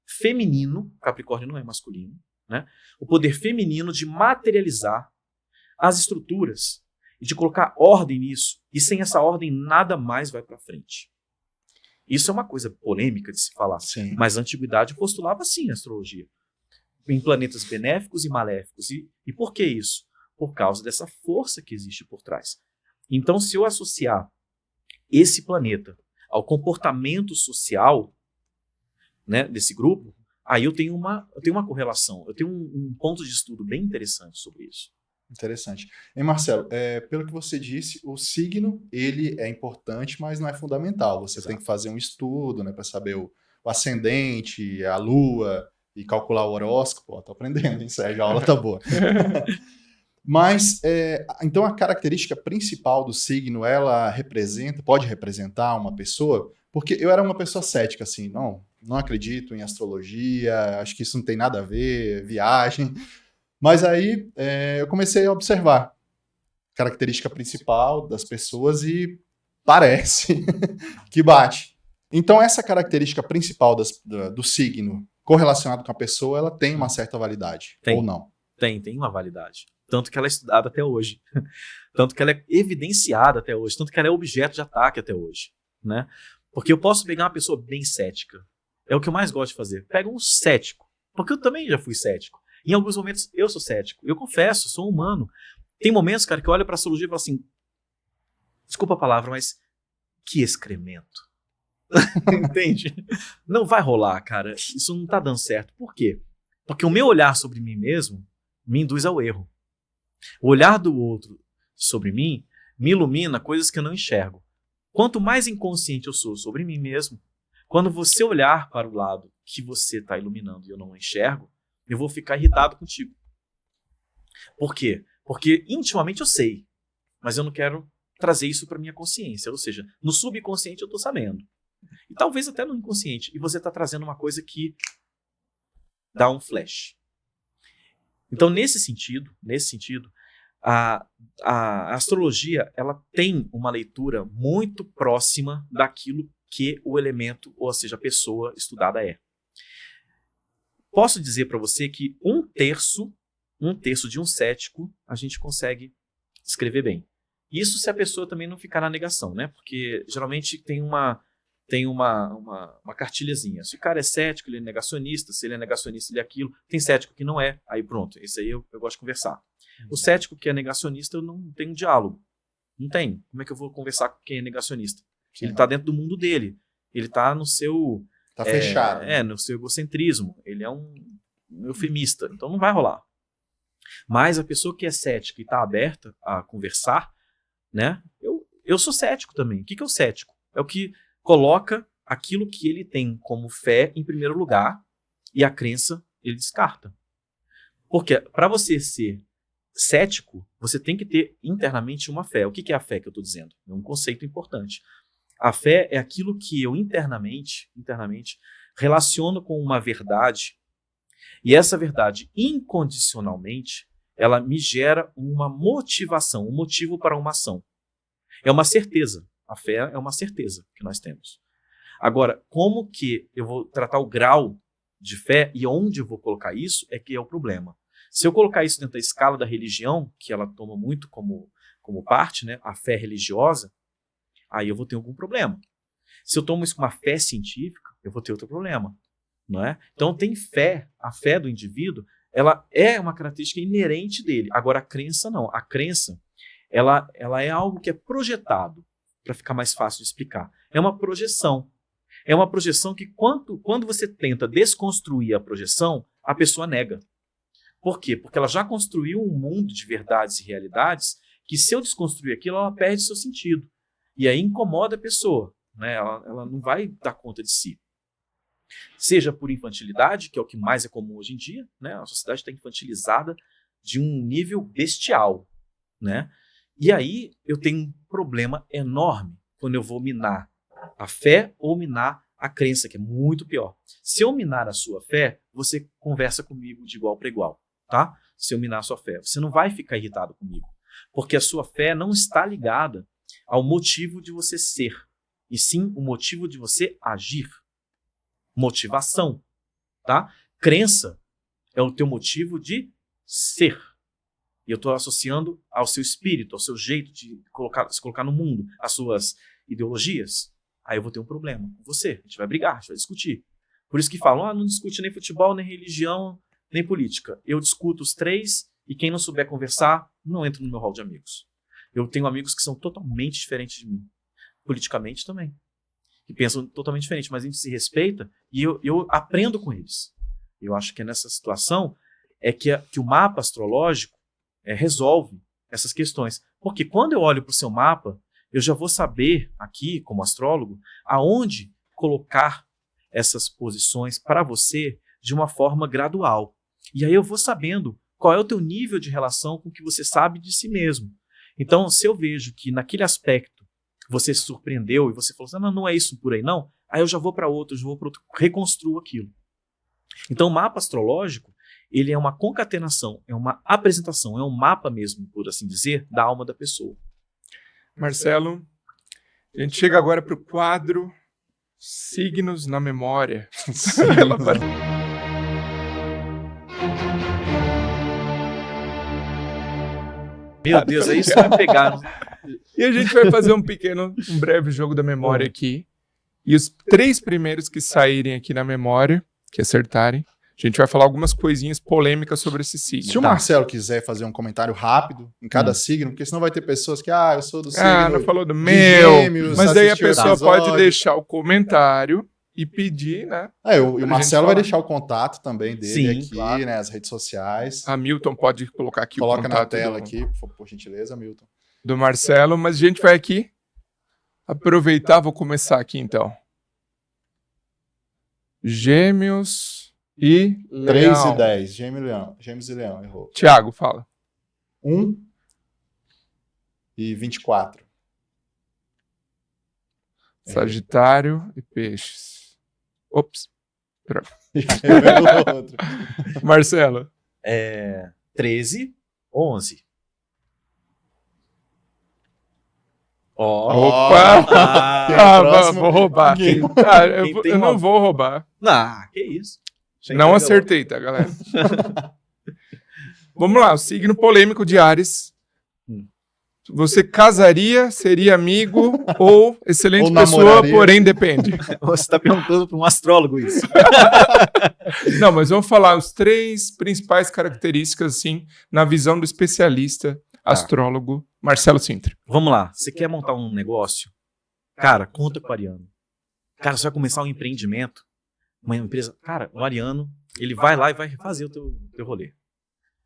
feminino, Capricórnio não é masculino, né? O poder feminino de materializar as estruturas e de colocar ordem nisso. E sem essa ordem, nada mais vai para frente. Isso é uma coisa polêmica de se falar.
Sim.
Mas a antiguidade postulava sim a astrologia. Em planetas benéficos e maléficos. E por que isso? Por causa dessa força que existe por trás. Então, se eu associar esse planeta ao comportamento social, né, desse grupo, aí eu tenho uma correlação, eu tenho um ponto de estudo bem interessante sobre isso.
Interessante. E Marcelo, pelo que você disse, o signo ele é importante, mas não é fundamental. Você
Exato.
tem que fazer um estudo, né, para saber o ascendente, a lua e calcular o horóscopo. Tô aprendendo, hein, Sérgio? A aula tá boa. Mas, então a característica principal do signo, ela pode representar uma pessoa? Porque eu era uma pessoa cética, assim, não acredito em astrologia, acho que isso não tem nada a ver, viagem. Mas aí eu comecei a observar a característica principal das pessoas e parece que bate. Então essa característica principal do signo correlacionado com a pessoa, ela tem uma certa validade, ou não?
Tem uma validade. tanto que ela é estudada até hoje, tanto que ela é evidenciada até hoje, tanto que ela é objeto de ataque até hoje, né? Porque eu posso pegar uma pessoa bem cética, é o que eu mais gosto de fazer, pega um cético, porque eu também já fui cético, em alguns momentos eu sou cético, eu confesso, sou humano, tem momentos, cara, que eu olho pra astrologia e falo assim, desculpa a palavra, mas que excremento. Entende? Não vai rolar, cara. Isso não tá dando certo. Por quê? Porque o meu olhar sobre mim mesmo me induz ao erro. O olhar do outro sobre mim me ilumina coisas que eu não enxergo. Quanto mais inconsciente eu sou sobre mim mesmo, quando você olhar para o lado que você está iluminando e eu não enxergo, eu vou ficar irritado contigo. Por quê? Porque intimamente eu sei, mas eu não quero trazer isso para minha consciência. Ou seja, no subconsciente eu estou sabendo. E talvez até no inconsciente. E você está trazendo uma coisa que dá um flash. Então, nesse sentido, a astrologia ela tem uma leitura muito próxima daquilo que o elemento, ou seja, a pessoa estudada é. Posso dizer para você que um terço de um cético a gente consegue escrever bem. Isso se a pessoa também não ficar na negação, né? Porque geralmente tem uma cartilhazinha. Se o cara é cético, ele é negacionista. Se ele é negacionista, ele é aquilo. Tem cético que não é. Aí pronto, esse aí eu gosto de conversar. O cético que é negacionista, eu não tenho diálogo. Não tem. Como é que eu vou conversar com quem é negacionista? Sim. Ele está dentro do mundo dele. Ele está no seu...
Está fechado.
No seu egocentrismo. Ele é um eufemista. Então não vai rolar. Mas a pessoa que é cética e está aberta a conversar, né? Eu sou cético também. O que é o cético? É o que coloca aquilo que ele tem como fé em primeiro lugar e a crença ele descarta. Porque para você ser cético, você tem que ter internamente uma fé. O que é a fé que eu estou dizendo? É um conceito importante. A fé é aquilo que eu internamente relaciono com uma verdade e essa verdade incondicionalmente ela me gera uma motivação, um motivo para uma ação. É uma certeza. A fé é uma certeza que nós temos. Agora, como que eu vou tratar o grau de fé e onde eu vou colocar isso é que é o problema. Se eu colocar isso dentro da escala da religião, que ela toma muito como parte, né, a fé religiosa, aí eu vou ter algum problema. Se eu tomo isso com uma fé científica, eu vou ter outro problema. Não é? Então tem fé, a fé do indivíduo, ela é uma característica inerente dele. Agora a crença não. A crença, ela é algo que é projetado, para ficar mais fácil de explicar. É uma projeção. É uma projeção que quando você tenta desconstruir a projeção, a pessoa nega. Por quê? Porque ela já construiu um mundo de verdades e realidades que se eu desconstruir aquilo, ela perde seu sentido. E aí incomoda a pessoa. Né? Ela não vai dar conta de si. Seja por infantilidade, que é o que mais é comum hoje em dia, né? A sociedade está infantilizada de um nível bestial, né? E aí eu tenho um problema enorme quando eu vou minar a fé ou minar a crença, que é muito pior. Se eu minar a sua fé, você conversa comigo de igual para igual, tá? Se eu minar a sua fé, você não vai ficar irritado comigo, porque a sua fé não está ligada ao motivo de você ser, e sim o motivo de você agir. Motivação, tá? Crença é o teu motivo de ser. E eu estou associando ao seu espírito, ao seu jeito de se colocar no mundo, às suas ideologias. Aí eu vou ter um problema com você. A gente vai brigar, a gente vai discutir. Por isso que falam, não discute nem futebol, nem religião, nem política. Eu discuto os três e quem não souber conversar, não entra no meu hall de amigos. Eu tenho amigos que são totalmente diferentes de mim. Politicamente também. Que pensam totalmente diferente, mas a gente se respeita e eu aprendo com eles. Eu acho que é nessa situação que o mapa astrológico resolve essas questões. Porque quando eu olho para o seu mapa, eu já vou saber aqui, como astrólogo, aonde colocar essas posições para você de uma forma gradual. E aí eu vou sabendo qual é o teu nível de relação com o que você sabe de si mesmo. Então, se eu vejo que naquele aspecto você se surpreendeu e você falou assim, não é isso por aí não, aí eu já vou para outro, reconstruo aquilo. Então o mapa astrológico, ele é uma concatenação, é uma apresentação, é um mapa mesmo, por assim dizer, da alma da pessoa.
Marcelo, a gente chega agora para o quadro Signos na Memória.
Meu Deus, aí isso vai me pegar.
E a gente vai fazer um breve jogo da memória aqui. E os 3 primeiros que saírem aqui na memória, que acertarem, a gente vai falar algumas coisinhas polêmicas sobre esse signo.
Se o Marcelo quiser fazer um comentário rápido em cada signo, porque senão vai ter pessoas que, eu sou do signo
não falou do
de
meu.
Gêmeos,
Mas daí a
assistiu o
pessoa
episódio.
pode deixar o comentário e pedir, né?
E o Marcelo vai
falar.
deixar o contato também dele
Sim,
aqui,
claro.
né? As redes sociais.
A Milton pode colocar aqui
Coloca
o contato
na tela aqui, por gentileza, Milton.
do Marcelo, mas a gente vai aqui aproveitar, vou começar aqui então. Gêmeos e
3
Leão.
e 10, Gêmeos e Leão, errou.
Tiago, fala.
1 e 24.
Sagitário e Peixes. Ops.
Errou outro.
Marcelo.
13, 11.
Opa!
Quem é próximo?
Vou roubar.
Quem tem
Eu não
uma-
vou roubar.
Que isso.
Não acertei, tá, galera? Vamos lá, o signo polêmico de Áries. Você casaria, seria amigo ou excelente
Ou
pessoa,
namoraria.
porém depende.
Você está perguntando para um astrólogo isso.
Não, mas vamos falar os 3 principais características, assim, na visão do especialista, astrólogo Marcelo Sintra.
Vamos lá. Você quer montar um negócio? Cara, conta com o ariano. Cara, você vai começar um empreendimento, uma empresa. Cara, o ariano, ele vai lá e vai fazer o teu rolê.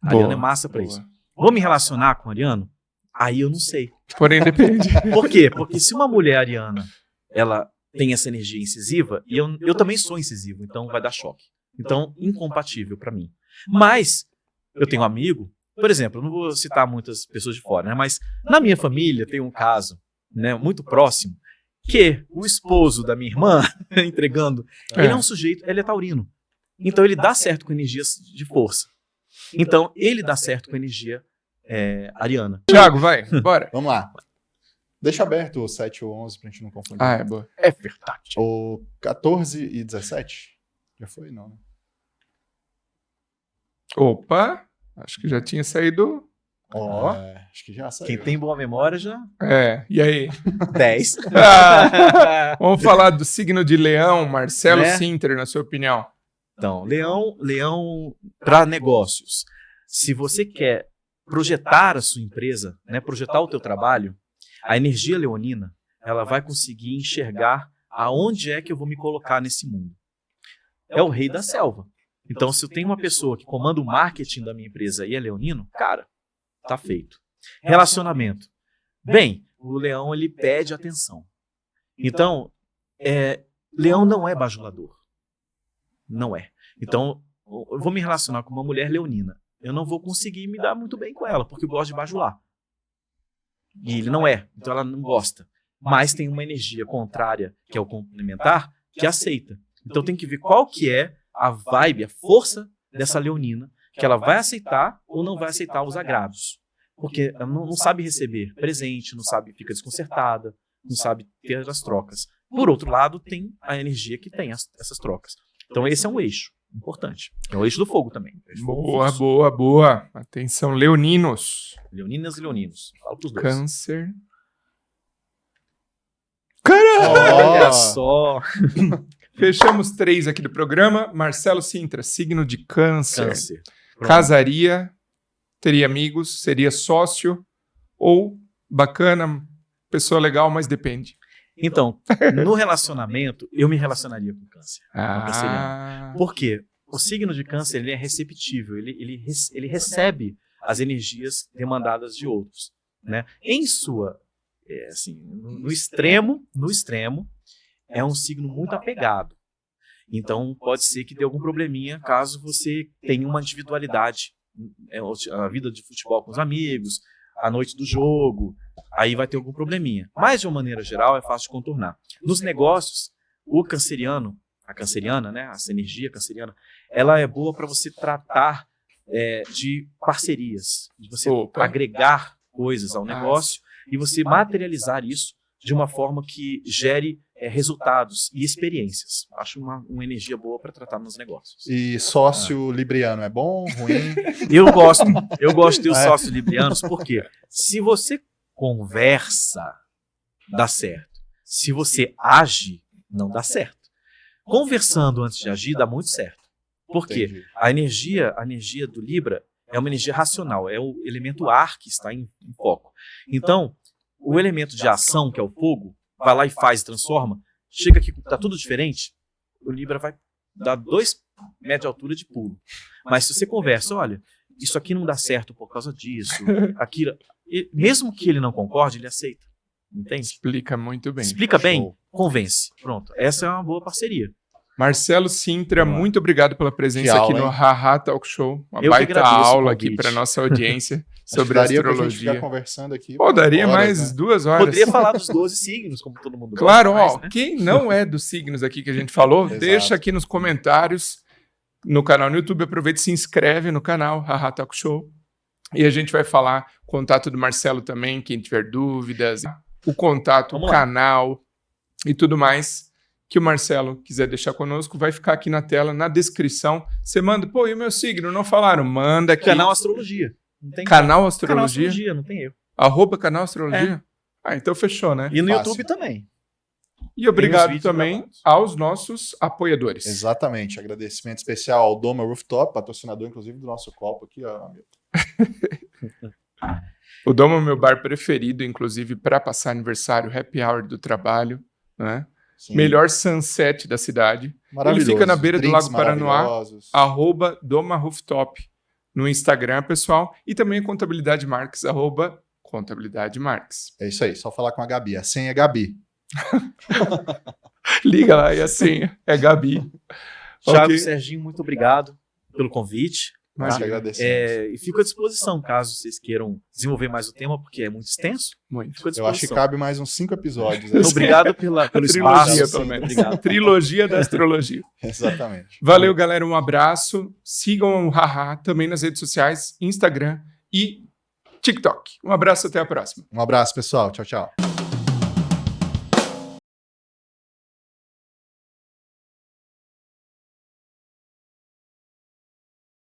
O ariano é massa para isso. Vou me relacionar com o ariano? Aí eu não sei.
Porém depende.
Por quê? Porque se uma mulher ariana, ela tem essa energia incisiva, e eu também sou incisivo, então vai dar choque. Então, incompatível para mim. Mas, eu tenho um amigo, por exemplo, eu não vou citar muitas pessoas de fora, né? Mas na minha família tem um caso, né, muito próximo, que o esposo da minha irmã, entregando, ele é um sujeito, ele é taurino. Então, ele dá certo com energias de força. Então, ele dá certo com energia ariana.
Tiago, vai, bora.
Vamos lá. Deixa aberto o 7 ou 11 pra gente não confundir.
É boa.
É verdade.
O 14 e 17? Já foi, não, né?
Opa, acho que já tinha saído.
Acho que já saiu.
Quem tem boa memória já...
E aí?
10.
Vamos falar do signo de Leão, Marcelo
Né?
Sintra, na sua opinião.
Então, Leão para negócios. Se você quer projetar a sua empresa, né, projetar o teu trabalho, a energia leonina, ela vai conseguir enxergar aonde é que eu vou me colocar nesse mundo. É o rei da selva. Então, se eu tenho uma pessoa que comanda o marketing da minha empresa e é leonino, cara, tá feito. Relacionamento. Bem, o leão, ele pede atenção. Então, leão não é bajulador. Não é. Então, eu vou me relacionar com uma mulher leonina. Eu não vou conseguir me dar muito bem com ela, porque eu gosto de bajular. E ele não é, então ela não gosta. Mas tem uma energia contrária, que é o complementar, que aceita. Então tem que ver qual que é a vibe, a força dessa leonina, que ela vai aceitar ou não vai aceitar os agrados. Porque ela não sabe receber presente, não sabe, fica desconcertada, não sabe ter as trocas. Por outro lado, tem a energia que tem essas trocas. Então esse é um eixo importante. É o eixo do fogo também.
Boa. Atenção, leoninos.
Leoninas e leoninos. Fala pros dois.
Câncer.
Olha só.
Fechamos 3 aqui do programa. Marcelo Sintra, signo de Câncer.
Pronto.
Casaria, teria amigos, seria sócio ou bacana, pessoa legal, mas depende.
Então, no relacionamento, eu me relacionaria com câncer. Com canceriano. Por quê? O signo de câncer, ele é receptível, ele recebe as energias demandadas de outros, né? Em sua, no extremo, é um signo muito apegado. Então, pode ser que dê algum probleminha caso você tenha uma individualidade, a vida de futebol com os amigos, a noite do jogo, aí vai ter algum probleminha. Mas, de uma maneira geral, é fácil de contornar. Nos negócios, o canceriano, a canceriana, né, essa energia canceriana, ela é boa para você tratar de parcerias, de você agregar coisas ao negócio e você materializar isso de uma forma que gere resultados e experiências. Acho uma energia boa para tratar nos negócios.
E sócio libriano é bom, ruim?
Eu gosto de ter os sócios librianos, porque se você conversa, dá certo. Se você age, não dá certo. Conversando antes de agir, dá muito certo. Por quê?
Entendi.
A energia do Libra é uma energia racional, é o elemento ar que está em foco. Então, o elemento de ação, que é o fogo, vai lá e faz, transforma, chega aqui, tá tudo diferente, o Libra vai dar 2 metros de altura de pulo. Mas se você conversa, olha, isso aqui não dá certo por causa disso, aquilo, mesmo que ele não concorde, ele aceita. Entende?
Explica muito bem.
Explica bem, convence. Pronto, essa é uma boa parceria.
Marcelo Sintra, muito obrigado pela presença
Que aula,
aqui no
hein?
Haha Talk Show. Uma
Eu que
baita
agradeço o
aula
convite.
aqui para nossa audiência sobre
Daria pra gente
astrologia.
ficar conversando aqui.
Pô, daria
horas,
mais
né?
2 horas.
Poderia falar dos 12 signos, como todo mundo
Claro,
gosta,
ó,
mas, né?
quem não é dos signos aqui que a gente falou,
Exato.
deixa aqui nos comentários no canal no YouTube, aproveita e se inscreve no canal Haha Talk Show. E a gente vai falar contato do Marcelo também, quem tiver dúvidas, o contato,
Vamos
o
lá.
canal e tudo mais que o Marcelo quiser deixar conosco, vai ficar aqui na tela, na descrição. Você manda, pô, e o meu signo? Não falaram? Manda aqui.
Canal Astrologia. Não tem
Canal
Canal
Astrologia?
Astrologia, não tem erro.
@, Canal Astrologia? Ah, então fechou, né?
E no
Fácil.
YouTube também.
E obrigado
vídeos
também
gravados.
aos nossos apoiadores.
Exatamente. Agradecimento especial ao Doma Rooftop, patrocinador, inclusive, do nosso copo aqui, ó.
O Doma é o meu bar preferido, inclusive, para passar aniversário, happy hour do trabalho, né?
Sim.
Melhor sunset da cidade.
Maravilhoso.
Ele fica na beira do
Drinks
Lago Paranoá,
maravilhosos.
@Doma Rooftop no Instagram, pessoal. E também Contabilidade Marques, @Contabilidade Marques.
É isso aí, só falar com a Gabi. A senha é Gabi.
Liga lá e assim, é Gabi.
Thiago,
Ok.
Serginho, muito obrigado pelo convite.
Nós que
Imagina.
agradecemos.
E fico à disposição, caso vocês queiram desenvolver mais o tema, porque é muito extenso.
Muito.
Fico à
Eu
disposição.
acho que cabe mais uns 5 episódios.
Então, obrigado pelo espaço.
Trilogia,
sim,
pelo menos.
Obrigado.
Trilogia da astrologia.
Exatamente.
Valeu, galera. Um abraço. Sigam o Haha também nas redes sociais, Instagram e TikTok. Um abraço, até a próxima.
Um abraço, pessoal. Tchau, tchau.